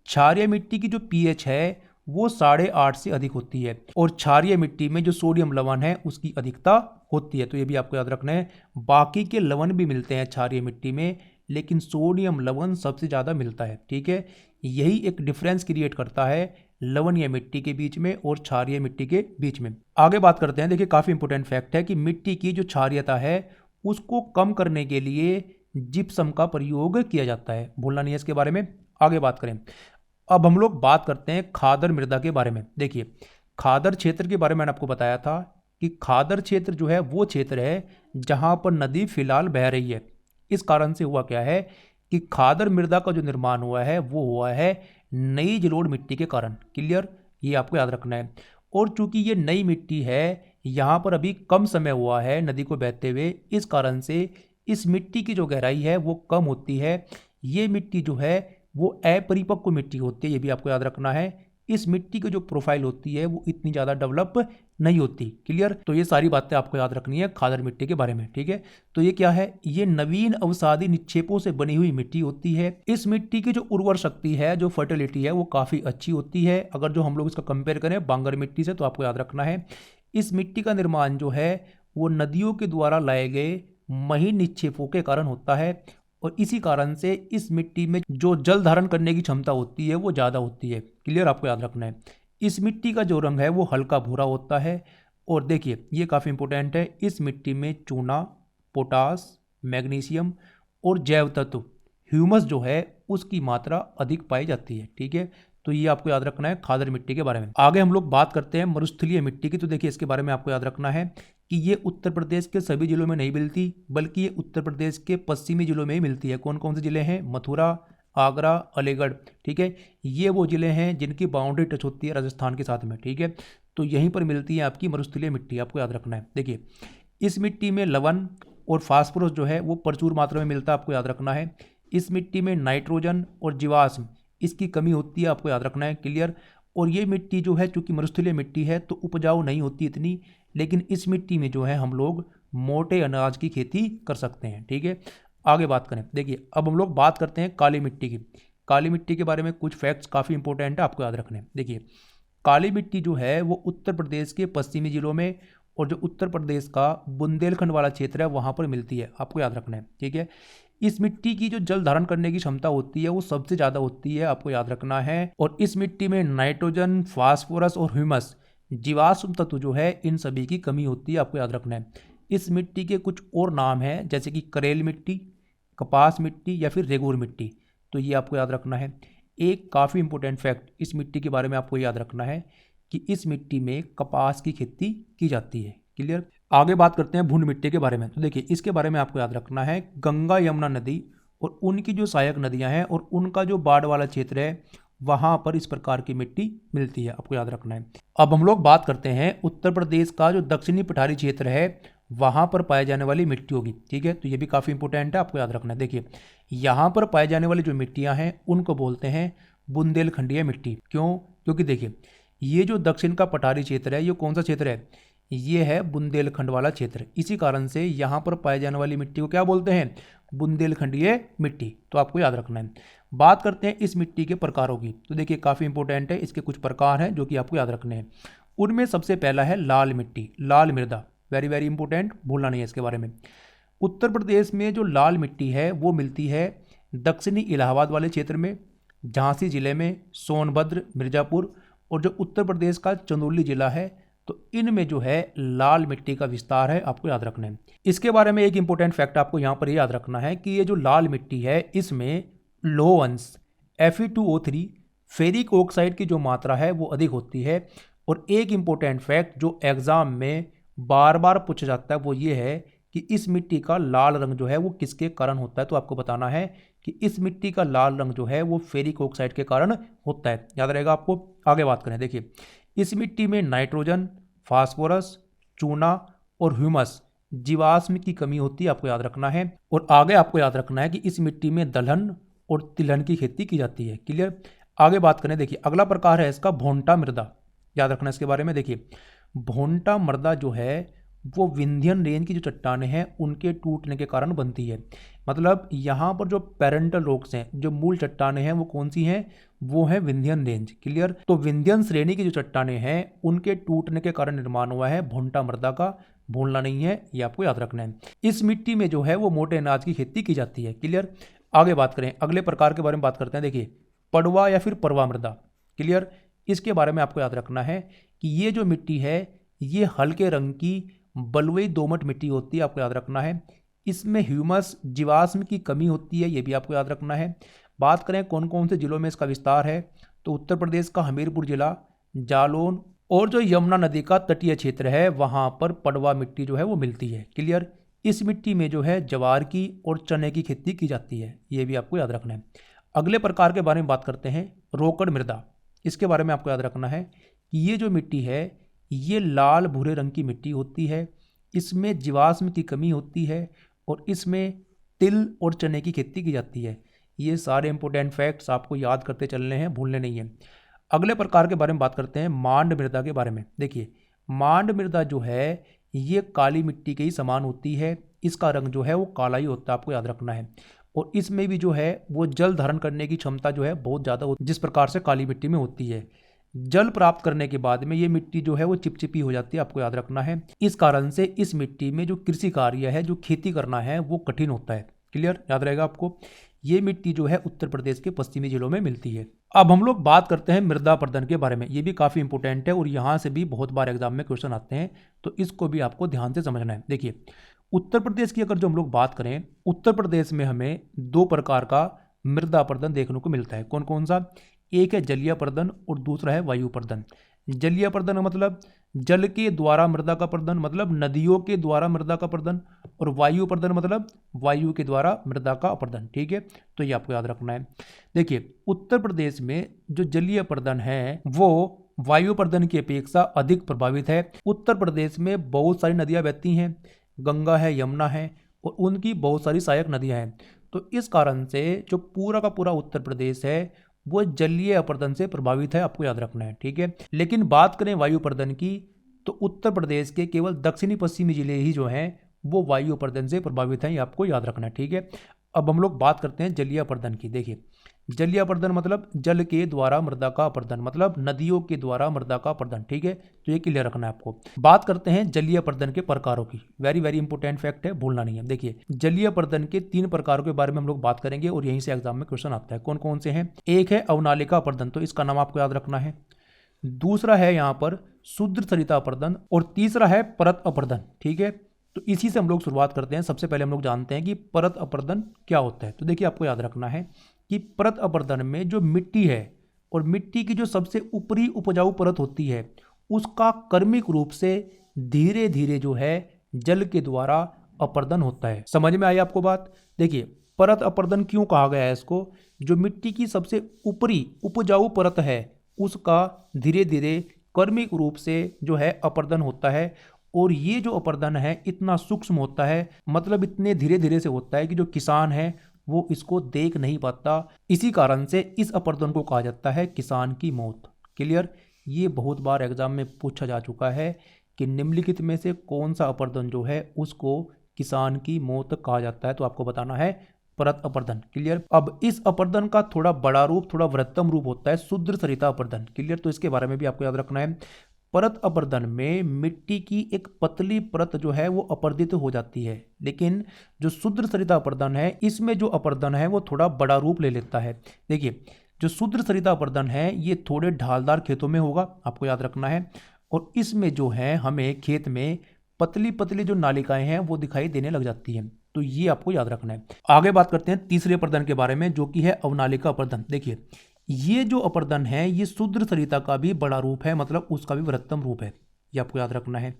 क्षारीय मिट्टी की जो पीएच है वो 8.5 से अधिक होती है, और क्षारीय मिट्टी में जो सोडियम लवण है उसकी अधिकता होती है, तो ये भी आपको याद रखना है। बाकी के लवण भी मिलते हैं क्षारीय मिट्टी में, लेकिन सोडियम लवण सबसे ज़्यादा मिलता है। ठीक है, यही एक डिफरेंस क्रिएट करता है लवणीय मिट्टी के बीच में और क्षारीय मिट्टी के बीच में। आगे बात करते हैं। देखिए काफ़ी इंपॉर्टेंट फैक्ट है कि मिट्टी की जो क्षारीयता है उसको कम करने के लिए जिप्सम का प्रयोग किया जाता है, भूलना नहीं है इसके बारे में। आगे बात करें। अब हम लोग बात करते हैं खादर मृदा के बारे में। देखिए खादर क्षेत्र के बारे में मैंने आपको बताया था कि खादर क्षेत्र जो है वो क्षेत्र है जहां पर नदी फिलहाल बह रही है। इस कारण से हुआ क्या है कि खादर मृदा का जो निर्माण हुआ है वो हुआ है नई जलोढ़ मिट्टी के कारण। क्लियर, ये आपको याद रखना है। और चूंकि ये नई मिट्टी है, यहाँ पर अभी कम समय हुआ है नदी को बहते हुए, इस कारण से इस मिट्टी की जो गहराई है वो कम होती है। ये मिट्टी जो है वो अपरिपक्व मिट्टी होती है, ये भी आपको याद रखना है। इस मिट्टी की जो प्रोफाइल होती है वो इतनी ज़्यादा डेवलप नहीं होती। क्लियर, तो ये सारी बातें आपको याद रखनी है खादर मिट्टी के बारे में। ठीक है, तो ये क्या है, ये नवीन अवसादी निक्षेपों से बनी हुई मिट्टी होती है। इस मिट्टी की जो उर्वर शक्ति है, जो फर्टिलिटी है वो काफ़ी अच्छी होती है। अगर जो हम लोग इसका कंपेयर करें बांगर मिट्टी से, तो आपको याद रखना है इस मिट्टी का निर्माण जो है वो नदियों के द्वारा लाए गए महीन निक्षेपों के कारण होता है, और इसी कारण से इस मिट्टी में जो जल धारण करने की क्षमता होती है वो ज़्यादा होती है। क्लियर, आपको याद रखना है। इस मिट्टी का जो रंग है वो हल्का भूरा होता है। और देखिए ये काफ़ी इंपॉर्टेंट है, इस मिट्टी में चूना, पोटास, मैग्नीशियम और जैव तत्व ह्यूमस जो है उसकी मात्रा अधिक पाई जाती है। ठीक है, तो ये आपको याद रखना है खादर मिट्टी के बारे में। आगे हम लोग बात करते हैं मरुस्थलीय मिट्टी की। तो देखिए इसके बारे में आपको याद रखना है कि ये उत्तर प्रदेश के सभी जिलों में नहीं मिलती, बल्कि ये उत्तर प्रदेश के पश्चिमी जिलों में ही मिलती है। कौन कौन से जिले हैं? मथुरा, आगरा, अलीगढ़। ठीक है, ये वो जिले हैं जिनकी बाउंड्री टच होती है राजस्थान के साथ में। ठीक है, तो यहीं पर मिलती है आपकी मरुस्थलीय मिट्टी, आपको याद रखना है। देखिए इस मिट्टी में लवण और फास्फोरस जो है वो प्रचुर मात्रा में मिलता है, आपको याद रखना है। इस मिट्टी में नाइट्रोजन और जीवाश्म इसकी कमी होती है, आपको याद रखना है। क्लियर। और ये मिट्टी जो है चूंकि मरुस्थलीय मिट्टी है तो उपजाऊ नहीं होती इतनी, लेकिन इस मिट्टी में जो है हम लोग मोटे अनाज की खेती कर सकते हैं। ठीक है, आगे बात करें। देखिए अब हम लोग बात करते हैं काली मिट्टी की। काली मिट्टी के बारे में कुछ फैक्ट्स काफ़ी इंपॉर्टेंट है, आपको याद रखने हैं। देखिए काली मिट्टी जो है वो उत्तर प्रदेश के पश्चिमी जिलों में और जो उत्तर प्रदेश का बुंदेलखंड वाला क्षेत्र है वहाँ पर मिलती है, आपको याद रखना है। ठीक है, इस मिट्टी की जो जल धारण करने की क्षमता होती है वो सबसे ज़्यादा होती है, आपको याद रखना है। और इस मिट्टी में नाइट्रोजन, फास्फोरस और ह्यूमस जीवाश्म तत्व जो है इन सभी की कमी होती है, आपको याद रखना है। इस मिट्टी के कुछ और नाम हैं जैसे कि करेल मिट्टी, कपास मिट्टी या फिर रेगूर मिट्टी, तो ये आपको याद रखना है। एक काफ़ी इंपॉर्टेंट फैक्ट इस मिट्टी के बारे में आपको याद रखना है कि इस मिट्टी में कपास की खेती की जाती है। क्लियर। आगे बात करते हैं भूंड मिट्टी के बारे में। तो देखिए इसके बारे में आपको याद रखना है गंगा यमुना नदी और उनकी जो सहायक नदियां हैं और उनका जो बाढ़ वाला क्षेत्र है वहां पर इस प्रकार की मिट्टी मिलती है, आपको याद रखना है। अब हम लोग बात करते हैं उत्तर प्रदेश का जो दक्षिणी पठारी क्षेत्र है वहां पर पाए जाने वाली मिट्टी होगी। ठीक है, तो ये भी काफ़ी इंपॉर्टेंट है, आपको याद रखना है। देखिए यहाँ पर पाए जाने वाली जो मिट्टियाँ हैं उनको बोलते हैं बुंदेलखंडीय मिट्टी। क्यों? क्योंकि देखिए ये जो दक्षिण का पठारी क्षेत्र है ये कौन सा क्षेत्र है? ये है बुंदेलखंड वाला क्षेत्र। इसी कारण से यहाँ पर पाए जाने वाली मिट्टी को क्या बोलते हैं? बुंदेलखंडीय मिट्टी। तो आपको याद रखना है। बात करते हैं इस मिट्टी के प्रकारों की। तो देखिए काफ़ी इंपॉर्टेंट है, इसके कुछ प्रकार हैं जो कि आपको याद रखने हैं। उनमें सबसे पहला है लाल मिट्टी, लाल मृदा। वेरी वेरी इंपॉर्टेंट, भूलना नहीं है इसके बारे में। उत्तर प्रदेश में जो लाल मिट्टी है वो मिलती है दक्षिणी इलाहाबाद वाले क्षेत्र में, झांसी जिले में, सोनभद्र, मिर्जापुर और जो उत्तर प्रदेश का चंदौली जिला है, तो इनमें जो है लाल मिट्टी का विस्तार है, आपको याद रखना है। इसके बारे में एक इंपॉर्टेंट फैक्ट आपको यहाँ पर याद रखना है कि ये जो लाल मिट्टी है इसमें लौह अंश Fe2O3 फेरिक ऑक्साइड की जो मात्रा है वो अधिक होती है। और एक इंपॉर्टेंट फैक्ट जो एग्जाम में बार बार पूछा जाता है वो ये है कि इस मिट्टी का लाल रंग जो है वो किसके कारण होता है। तो आपको बताना है कि इस मिट्टी का लाल रंग जो है वो फेरिक ऑक्साइड के कारण होता है, याद रहेगा आपको। आगे बात करें। देखिए इस मिट्टी में नाइट्रोजन, फास्फोरस, चूना और ह्यूमस जीवाश्म की कमी होती है, आपको याद रखना है। और आगे आपको याद रखना है कि इस मिट्टी में दलहन और तिलहन की खेती की जाती है। क्लियर। आगे बात करें। देखिए अगला प्रकार है इसका भोंटा मृदा, याद रखना इसके बारे में। देखिए भोंटा मृदा जो है वो विंध्यन रेंज की जो चट्टानें हैं उनके टूटने के कारण बनती है। मतलब यहाँ पर जो पेरेंटल रॉक्स हैं, जो मूल चट्टानें हैं वो कौन सी हैं? वो है विंध्यन रेंज। क्लियर। तो विंध्यन श्रेणी की जो चट्टानें हैं उनके टूटने के कारण निर्माण हुआ है भोंटा मृदा का, भूलना नहीं है, ये आपको याद रखना है। इस मिट्टी में जो है वो मोटे अनाज की खेती की जाती है। क्लियर। आगे बात करें, अगले प्रकार के बारे में बात करते हैं। देखिए पड़वा या फिर परवा मृदा। क्लियर। इसके बारे में आपको याद रखना है कि ये जो मिट्टी है ये हल्के रंग की बलुई दोमट मिट्टी होती है, आपको याद रखना है। इसमें ह्यूमस जीवाश्म की कमी होती है, ये भी आपको याद रखना है। बात करें कौन कौन से जिलों में इसका विस्तार है, तो उत्तर प्रदेश का हमीरपुर जिला, जालौन और जो यमुना नदी का तटीय क्षेत्र है वहाँ पर पड़वा मिट्टी जो है वो मिलती है। क्लियर। इस मिट्टी में जो है ज्वार की और चने की खेती की जाती है, ये भी आपको याद रखना है। अगले प्रकार के बारे में बात करते हैं रोकड़ मृदा। इसके बारे में आपको याद रखना है कि ये जो मिट्टी है ये लाल भूरे रंग की मिट्टी होती है। इसमें जीवाश्म की कमी होती है और इसमें तिल और चने की खेती की जाती है। ये सारे इंपॉर्टेंट फैक्ट्स आपको याद करते चलने हैं, भूलने नहीं है। अगले प्रकार के बारे में बात करते हैं मांड मृदा के बारे में। देखिए मांड मृदा जो है ये काली मिट्टी के ही समान होती है, इसका रंग जो है वो काला ही होता है, आपको याद रखना है। और इसमें भी जो है वो जल धारण करने की क्षमता जो है बहुत ज़्यादा होती है, जिस प्रकार से काली मिट्टी में होती है। जल प्राप्त करने के बाद में ये मिट्टी जो है वो चिपचिपी हो जाती है, आपको याद रखना है। इस कारण से इस मिट्टी में जो कृषि कार्य है, जो खेती करना है वो कठिन होता है। क्लियर, याद रहेगा आपको। ये मिट्टी जो है उत्तर प्रदेश के पश्चिमी जिलों में मिलती है। अब हम लोग बात करते हैं मृदा अपरदन के बारे में। ये भी काफ़ी इंपॉर्टेंट है और यहाँ से भी बहुत बार एग्जाम में क्वेश्चन आते हैं, तो इसको भी आपको ध्यान से समझना है। देखिए, उत्तर प्रदेश की अगर जो हम लोग बात करें, उत्तर प्रदेश में हमें दो प्रकार का मृदा अपरदन देखने को मिलता है। कौन कौन सा? एक है जलीय अपरदन और दूसरा है वायु अपरदन। जलीय अपरदन मतलब जल के द्वारा मृदा का अपरदन, मतलब नदियों के द्वारा मृदा का अपरदन, और वायु अपरदन मतलब वायु के द्वारा मृदा का अपरदन। ठीक है, तो ये आपको याद रखना है। देखिए, उत्तर प्रदेश में जो जलीय अपरदन है वो वायु अपरदन की अपेक्षा अधिक प्रभावित है। उत्तर प्रदेश में बहुत सारी नदियां बहती हैं, गंगा है, यमुना है, और उनकी बहुत सारी सहायक नदियां हैं। तो इस कारण से जो पूरा का पूरा उत्तर प्रदेश है वो जलीय अपरदन से प्रभावित है, आपको याद रखना है। ठीक है, लेकिन बात करें वायु अपरदन की, तो उत्तर प्रदेश के केवल दक्षिणी पश्चिमी जिले ही जो हैं वो वायु अपरदन से प्रभावित हैं, ये आपको याद रखना है। ठीक है, अब हम लोग बात करते हैं जलीय अपरदन की। देखिए, जलीय अपरदन मतलब जल के द्वारा मृदा का अपरदन, मतलब नदियों के द्वारा मृदा का अपरदन। ठीक है, तो ये क्लियर रखना है आपको। बात करते हैं जलीय अपरदन के प्रकारों की। वेरी वेरी इंपॉर्टेंट फैक्ट है, भूलना नहीं है। देखिए, जलीय अपरदन के 3 प्रकारों के बारे में हम लोग बात करेंगे और यहीं से एग्जाम में क्वेश्चन आता है। कौन कौन से हैं? एक है अवनालिका अपरदन, तो इसका नाम आपको याद रखना है। दूसरा है यहाँ पर शुद्ध सरिता अपरदन, और तीसरा है परत अपरदन। ठीक है, तो इसी से हम लोग शुरुआत करते हैं। सबसे पहले हम लोग जानते हैं कि परत अपरदन क्या होता है। तो देखिए, आपको याद रखना है कि परत अपरदन में जो मिट्टी है और मिट्टी की जो सबसे ऊपरी उपजाऊ परत होती है उसका क्रमिक रूप से धीरे धीरे जो है जल के द्वारा अपरदन होता है। समझ में आई आपको बात? देखिए, परत अपरदन क्यों कहा गया है इसको? जो मिट्टी की सबसे ऊपरी उपजाऊ परत है उसका धीरे धीरे क्रमिक रूप से जो है अपरदन होता है, और ये जो अपरदन है इतना सूक्ष्म होता है, मतलब इतने धीरे धीरे से होता है कि जो किसान है वो इसको देख नहीं पाता। इसी कारण से इस अपरदन को कहा जाता है किसान की मौत। क्लियर? ये बहुत बार एग्जाम में पूछा जा चुका है कि निम्नलिखित में से कौन सा अपरदन जो है उसको किसान की मौत कहा जाता है, तो आपको बताना है परत अपरदन। क्लियर? अब इस अपरदन का थोड़ा बड़ा रूप, थोड़ा वृहत्तम रूप होता है शुद्ध सरिता अपरदन। क्लियर? तो इसके बारे में भी आपको याद रखना है। परत अपरदन में मिट्टी की एक पतली परत जो है वो अपरदित हो जाती है, लेकिन जो शुद्ध सरिता अपरदन है इसमें जो अपरदन है वो थोड़ा बड़ा रूप ले लेता है। देखिए, जो शुद्ध सरिता अपरदन है ये थोड़े ढालदार खेतों में होगा, आपको याद रखना है, और इसमें जो है हमें खेत में पतली पतली जो नालिकाएं हैं वो दिखाई देने लग जाती हैं। तो ये आपको याद रखना है। आगे बात करते हैं तीसरे अपरदन के बारे में, जो कि है अवनालिका अपरदन। देखिए, ये जो अपरदन है ये शुद्ध सरिता का भी बड़ा रूप है, मतलब उसका भी वृहत्तम रूप है, ये आपको याद रखना है।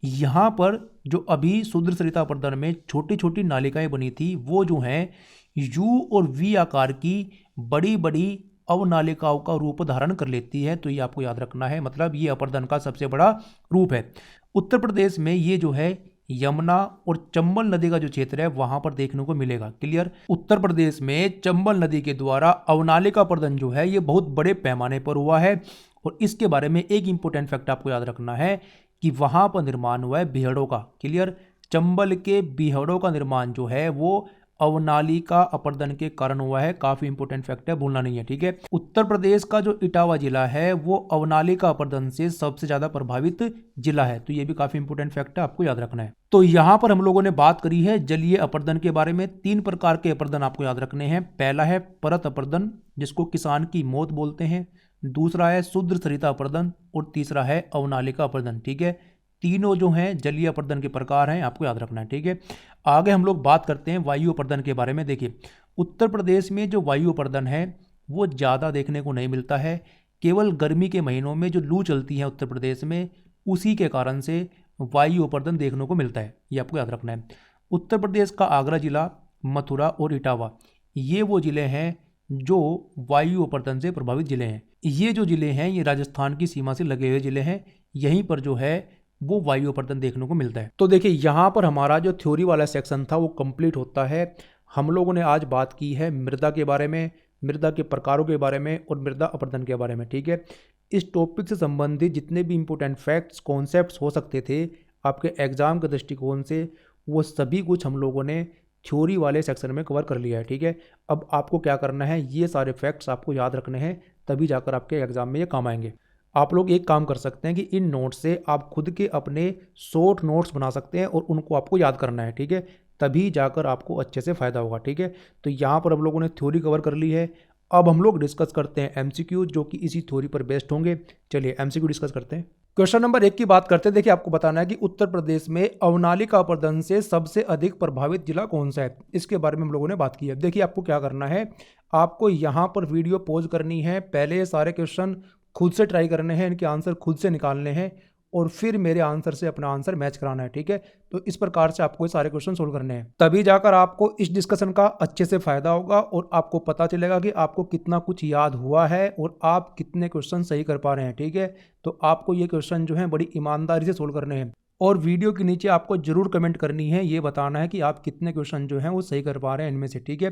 यहाँ पर जो अभी शुद्ध सरिता अपरदन में छोटी छोटी नालिकाएं बनी थी वो जो हैं यू और वी आकार की बड़ी बड़ी अवनालिकाओं का रूप धारण कर लेती है, तो ये आपको याद रखना है, मतलब ये अपरदन का सबसे बड़ा रूप है। उत्तर प्रदेश में ये जो है यमुना और चंबल नदी का जो क्षेत्र है वहां पर देखने को मिलेगा। क्लियर? उत्तर प्रदेश में चंबल नदी के द्वारा अवनालिका अपरदन जो है ये बहुत बड़े पैमाने पर हुआ है, और इसके बारे में एक इंपॉर्टेंट फैक्ट आपको याद रखना है कि वहां पर निर्माण हुआ है बीहड़ों का। क्लियर? चंबल के बीहड़ों का निर्माण जो है वो अवनालिका अपरदन के कारण हुआ है। काफी इंपॉर्टेंट फैक्ट है, भूलना नहीं है। ठीक है, उत्तर प्रदेश का जो इटावा जिला है वो अवनालिका अपरदन से सबसे ज्यादा प्रभावित जिला है, तो ये भी काफी इंपॉर्टेंट फैक्ट है, आपको याद रखना है। तो यहां पर हम लोगों ने बात करी है जलीय अपरदन के बारे में। 3 प्रकार के अपरदन आपको याद रखने हैं। पहला है परत अपरदन जिसको किसान की मौत बोलते हैं, दूसरा है शुद्ध सरिता अपरदन, और तीसरा है अवनालिका अपरदन। ठीक है, तीनों जो हैं जलीय अपरदन के प्रकार हैं, आपको याद रखना है। ठीक है, आगे हम लोग बात करते हैं वायु अपरदन के बारे में। देखिए, उत्तर प्रदेश में जो वायु अपरदन है वो ज़्यादा देखने को नहीं मिलता है। केवल गर्मी के महीनों में जो लू चलती है उत्तर प्रदेश में उसी के कारण से वायु अपरदन देखने को मिलता है, ये आपको याद रखना है। उत्तर प्रदेश का आगरा जिला, मथुरा और इटावा ये वो जिले हैं जो वायु अपरदन से प्रभावित जिले हैं। ये जो जिले हैं ये राजस्थान की सीमा से लगे हुए जिले हैं, यहीं पर जो है वो वायु अपरदन देखने को मिलता है। तो देखिए, यहाँ पर हमारा जो थ्योरी वाला सेक्शन था वो कंप्लीट होता है। हम लोगों ने आज बात की है मृदा के बारे में, मृदा के प्रकारों के बारे में और मृदा अपरदन के बारे में। ठीक है, इस टॉपिक से संबंधित जितने भी इंपॉर्टेंट फैक्ट्स कॉन्सेप्ट्स हो सकते थे आपके एग्जाम के दृष्टिकोण से, वो सभी कुछ हम लोगों ने थ्योरी वाले सेक्शन में कवर कर लिया है। ठीक है, अब आपको क्या करना है, ये सारे फैक्ट्स आपको याद रखने हैं, तभी जाकर आपके एग्जाम में ये काम आएंगे। आप लोग एक काम कर सकते हैं कि इन नोट्स से आप खुद के अपने शॉर्ट नोट्स बना सकते हैं और उनको आपको याद करना है। ठीक है, तभी जाकर आपको अच्छे से फ़ायदा होगा। ठीक है, तो यहाँ पर हम लोगों ने थ्योरी कवर कर ली है। अब हम लोग डिस्कस करते हैं एमसीक्यू, जो कि इसी थ्योरी पर बेस्ड होंगे। चलिए एमसीक्यू डिस्कस करते हैं। क्वेश्चन नंबर 1 की बात करते हैं। देखिए, आपको बताना है कि उत्तर प्रदेश में अवनालिका अपर्दन से सबसे अधिक प्रभावित जिला कौन सा है। इसके बारे में हम लोगों ने बात की है। देखिए, आपको क्या करना है, आपको यहाँ पर वीडियो पॉज करनी है, पहले ये सारे क्वेश्चन खुद से ट्राई करने हैं, इनके आंसर खुद से निकालने हैं और फिर मेरे आंसर से अपना आंसर मैच कराना है। ठीक है, तो इस प्रकार से आपको ये सारे क्वेश्चन सोल्व करने हैं, तभी जाकर आपको इस डिस्कशन का अच्छे से फायदा होगा और आपको पता चलेगा कि आपको कितना कुछ याद हुआ है और आप कितने क्वेश्चन सही कर पा रहे हैं। ठीक है, तो आपको ये क्वेश्चन जो है बड़ी ईमानदारी से सोल्व करने हैं और वीडियो के नीचे आपको जरूर कमेंट करनी है, ये बताना है कि आप कितने क्वेश्चन जो हैं वो सही कर पा रहे हैं इनमें से। ठीक है,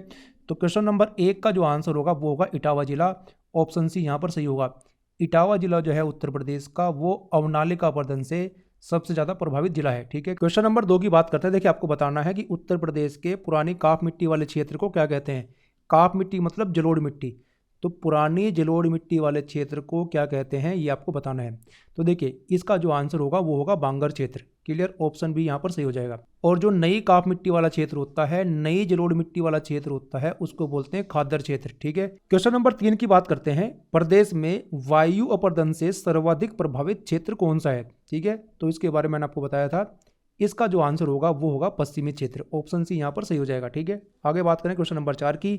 तो क्वेश्चन नंबर 1 का जो आंसर होगा वो होगा इटावा जिला। ऑप्शन सी यहाँ पर सही होगा। इटावा जिला जो है उत्तर प्रदेश का, वो अवनालिका अपर्दन से सबसे ज़्यादा प्रभावित जिला है। ठीक है, क्वेश्चन नंबर 2 की बात करते हैं। देखिए, आपको बताना है कि उत्तर प्रदेश के पुरानी काप मिट्टी वाले क्षेत्र को क्या कहते हैं। काप मिट्टी मतलब जलोढ़ मिट्टी, तो पुरानी जलोढ़ मिट्टी वाले क्षेत्र को क्या कहते हैं, ये आपको बताना है। तो देखिए, इसका जो आंसर होगा वो होगा बांगर क्षेत्र। क्लियर, ऑप्शन भी यहाँ पर सही हो जाएगा। और जो नई काप मिट्टी वाला क्षेत्र होता है, नई जलोढ़ मिट्टी वाला क्षेत्र होता है, उसको बोलते हैं खादर क्षेत्र। ठीक है, क्वेश्चन नंबर 3 की बात करते हैं। प्रदेश में वायु अपर्दन से सर्वाधिक प्रभावित क्षेत्र कौन सा है। ठीक है, तो इसके बारे में मैंने आपको बताया था। इसका जो आंसर होगा वो होगा पश्चिमी क्षेत्र। ऑप्शन सी यहाँ पर सही हो जाएगा। ठीक है, आगे बात करें क्वेश्चन नंबर 4 की।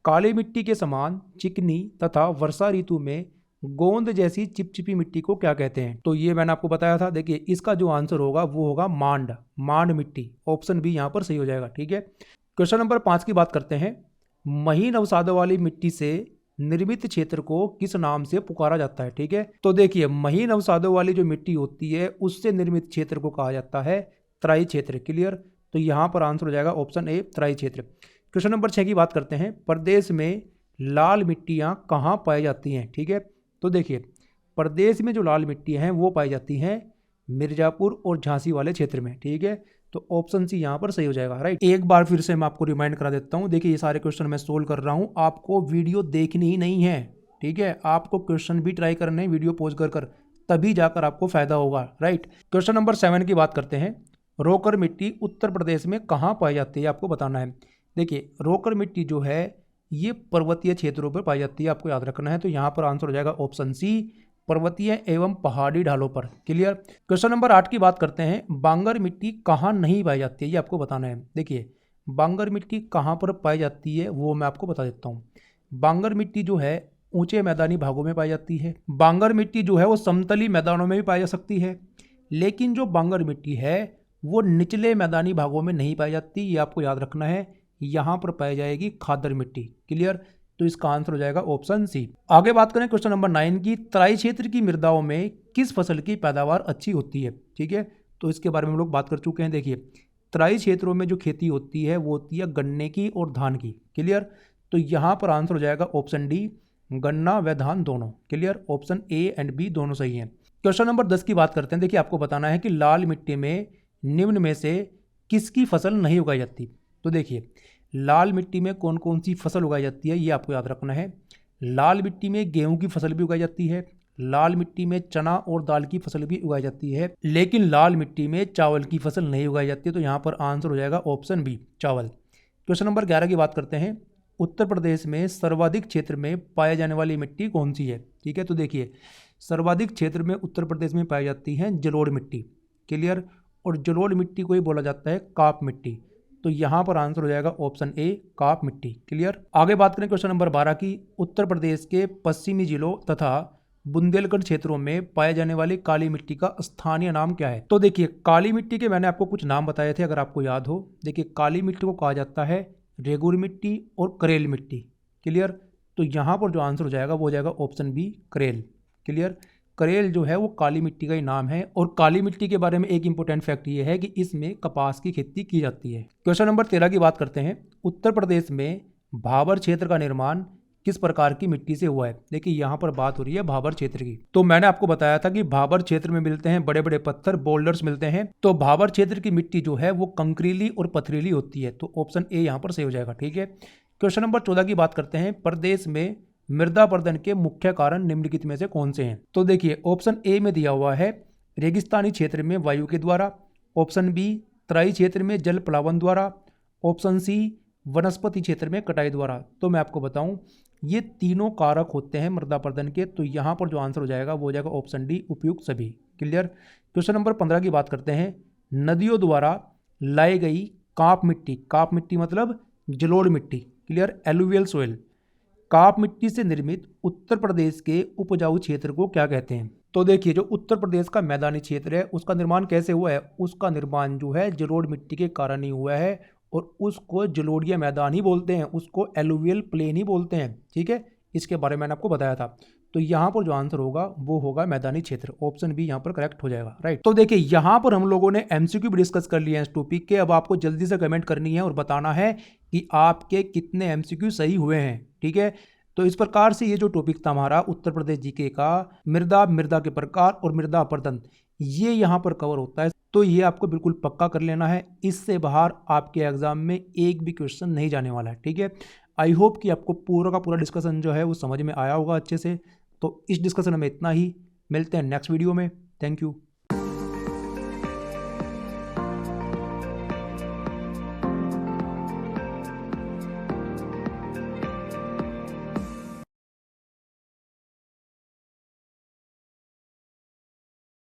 काली मिट्टी के समान चिकनी तथा वर्षा ऋतु में गोंद जैसी चिपचिपी मिट्टी को क्या कहते हैं। तो ये मैंने आपको बताया था। देखिए, इसका जो आंसर होगा वो होगा मांड मिट्टी। ऑप्शन बी यहाँ पर सही हो जाएगा। ठीक है, क्वेश्चन नंबर 5 की बात करते हैं। महीन अवसादों वाली मिट्टी से निर्मित क्षेत्र को किस नाम से पुकारा जाता है। ठीक है, तो देखिए, महीन अवसादों वाली जो मिट्टी होती है उससे निर्मित क्षेत्र को कहा जाता है तराई क्षेत्र। क्लियर, तो यहाँ पर आंसर हो जाएगा ऑप्शन ए, तराई क्षेत्र। क्वेश्चन नंबर 6 की बात करते हैं। प्रदेश में लाल मिट्टियाँ कहाँ पाई जाती हैं। ठीक है, तो देखिए, प्रदेश में जो लाल मिट्टी हैं वो पाई जाती हैं मिर्जापुर और झांसी वाले क्षेत्र में। ठीक है, तो ऑप्शन सी यहाँ पर सही हो जाएगा। राइट, एक बार फिर से मैं आपको रिमाइंड करा देता हूँ। देखिए, ये सारे क्वेश्चन मैं सोल्व कर रहा हूँ, आपको वीडियो देखनी ही नहीं है। ठीक है, आपको क्वेश्चन भी ट्राई करने हैं वीडियो पॉज कर तभी जाकर आपको फायदा होगा। राइट, क्वेश्चन नंबर 7 की बात करते हैं। रोकर मिट्टी उत्तर प्रदेश में कहाँ पाई जाती है, आपको बताना है। देखिए, रोकर मिट्टी जो है ये पर्वतीय क्षेत्रों पर पाई जाती है, आपको याद रखना है। तो यहाँ पर आंसर हो जाएगा ऑप्शन सी, पर्वतीय एवं पहाड़ी ढालों पर। क्लियर, क्वेश्चन नंबर 8 की बात करते हैं। बांगर मिट्टी कहाँ नहीं पाई जाती है, ये आपको बताना है। देखिए, बांगर मिट्टी कहाँ पर पाई जाती है वो मैं आपको बता देता हूँ। बांगर मिट्टी जो है ऊंचे मैदानी भागों में पाई जाती है। बांगर मिट्टी जो है वो समतली मैदानों में भी पाई जा सकती है, लेकिन जो बांगर मिट्टी है वो निचले मैदानी भागों में नहीं पाई जाती, ये आपको याद रखना है। यहाँ पर पाई जाएगी खादर मिट्टी। क्लियर, तो इसका आंसर हो जाएगा ऑप्शन सी। आगे बात करें क्वेश्चन नंबर 9 की। तराई क्षेत्र की मृदाओं में किस फसल की पैदावार अच्छी होती है। ठीक है, तो इसके बारे में हम लोग बात कर चुके हैं। देखिए, तराई क्षेत्रों में जो खेती होती है वो होती है गन्ने की और धान की। क्लियर, तो यहाँ पर आंसर हो जाएगा ऑप्शन डी, गन्ना व धान दोनों। Clear, option A and B दोनों सही हैं। क्वेश्चन नंबर 10 की बात करते हैं। देखिए, आपको बताना है कि लाल मिट्टी में निम्न में से किसकी फसल नहीं उगाई जाती। तो देखिए, लाल मिट्टी में कौन कौन सी फसल उगाई जाती है ये आपको याद रखना है। लाल मिट्टी में गेहूं की फसल भी उगाई जाती है, लाल मिट्टी में चना और दाल की फसल भी उगाई जाती है, लेकिन लाल मिट्टी में चावल की फसल नहीं उगाई जाती है। तो यहाँ पर आंसर हो जाएगा ऑप्शन बी, चावल। क्वेश्चन नंबर 11 की बात करते हैं। उत्तर प्रदेश में सर्वाधिक क्षेत्र में पाए जाने वाली मिट्टी कौन सी है। ठीक है, तो देखिए, सर्वाधिक क्षेत्र में उत्तर प्रदेश में पाई जाती है जलोढ़ मिट्टी। क्लियर, और जलोढ़ मिट्टी को ही बोला जाता है काप मिट्टी। तो यहाँ पर आंसर हो जाएगा ऑप्शन ए, काप मिट्टी। क्लियर, आगे बात करें क्वेश्चन नंबर 12 की। उत्तर प्रदेश के पश्चिमी जिलों तथा बुंदेलखंड क्षेत्रों में पाए जाने वाली काली मिट्टी का स्थानीय नाम क्या है। तो देखिए, काली मिट्टी के मैंने आपको कुछ नाम बताए थे, अगर आपको याद हो। देखिए, काली मिट्टी को कहा जाता है रेगुर मिट्टी और करेल मिट्टी। क्लियर, तो यहाँ पर जो आंसर हो जाएगा वो हो जाएगा ऑप्शन बी, करेल। क्लियर, करेल जो है वो काली मिट्टी का ही नाम है। और काली मिट्टी के बारे में एक इंपॉर्टेंट फैक्ट ये है कि इसमें कपास की खेती की जाती है। क्वेश्चन नंबर 13 की बात करते हैं। उत्तर प्रदेश में भाबर क्षेत्र का निर्माण किस प्रकार की मिट्टी से हुआ है। देखिए, यहाँ पर बात हो रही है भाबर क्षेत्र की। तो मैंने आपको बताया था कि भाबर क्षेत्र में मिलते हैं बड़े बड़े पत्थर, बोल्डर्स मिलते हैं। तो भाबर क्षेत्र की मिट्टी जो है वो कंकरीली और पथरीली होती है। तो ऑप्शन ए यहाँ पर सही हो जाएगा। ठीक है, क्वेश्चन नंबर 14 की बात करते हैं। प्रदेश में मृदा अपरदन के मुख्य कारण निम्नलिखित में से कौन से हैं। तो देखिए, ऑप्शन ए में दिया हुआ है रेगिस्तानी क्षेत्र में वायु के द्वारा, ऑप्शन बी तराई क्षेत्र में जल प्लावन द्वारा, ऑप्शन सी वनस्पति क्षेत्र में कटाई द्वारा। तो मैं आपको बताऊं ये तीनों कारक होते हैं मृदा अपरदन के, तो यहाँ पर जो आंसर हो जाएगा वो हो जाएगा ऑप्शन डी उपयुक्त सभी। क्लियर। क्वेश्चन नंबर 15 की बात करते हैं। नदियों द्वारा लाई गई काप मिट्टी मतलब जलोढ़ मिट्टी, क्लियर, एलुवियल सोइल, काप मिट्टी से निर्मित उत्तर प्रदेश के उपजाऊ क्षेत्र को क्या कहते हैं? तो देखिए जो उत्तर प्रदेश का मैदानी क्षेत्र है उसका निर्माण कैसे हुआ है? उसका निर्माण जो है जलोढ़ मिट्टी के कारण ही हुआ है और उसको जलोढ़िया मैदान ही बोलते हैं, उसको एलुवियल प्लेन ही बोलते हैं। ठीक है, इसके बारे में मैंने आपको बताया था। तो यहाँ पर जो आंसर होगा वो होगा मैदानी क्षेत्र, ऑप्शन बी यहाँ पर करेक्ट हो जाएगा। राइट। तो देखिए यहाँ पर हम लोगों ने एमसीक्यू भी डिस्कस कर लिया है इस टॉपिक के। अब आपको जल्दी से कमेंट करनी है और बताना है कि आपके कितने एमसीक्यू सही हुए हैं। ठीक है, तो इस प्रकार से ये जो टॉपिक था हमारा उत्तर प्रदेश जीके का मृदा के प्रकार और मृदा अपरदन, ये यहाँ पर कवर होता है। तो ये आपको बिल्कुल पक्का कर लेना है, इससे बाहर आपके एग्जाम में एक भी क्वेश्चन नहीं जाने वाला है। ठीक है, आई होप कि आपको पूरा का पूरा डिस्कशन जो है वो समझ में आया होगा अच्छे से। तो इस डिस्कशन में इतना ही, मिलते हैं नेक्स्ट वीडियो में। Thank you.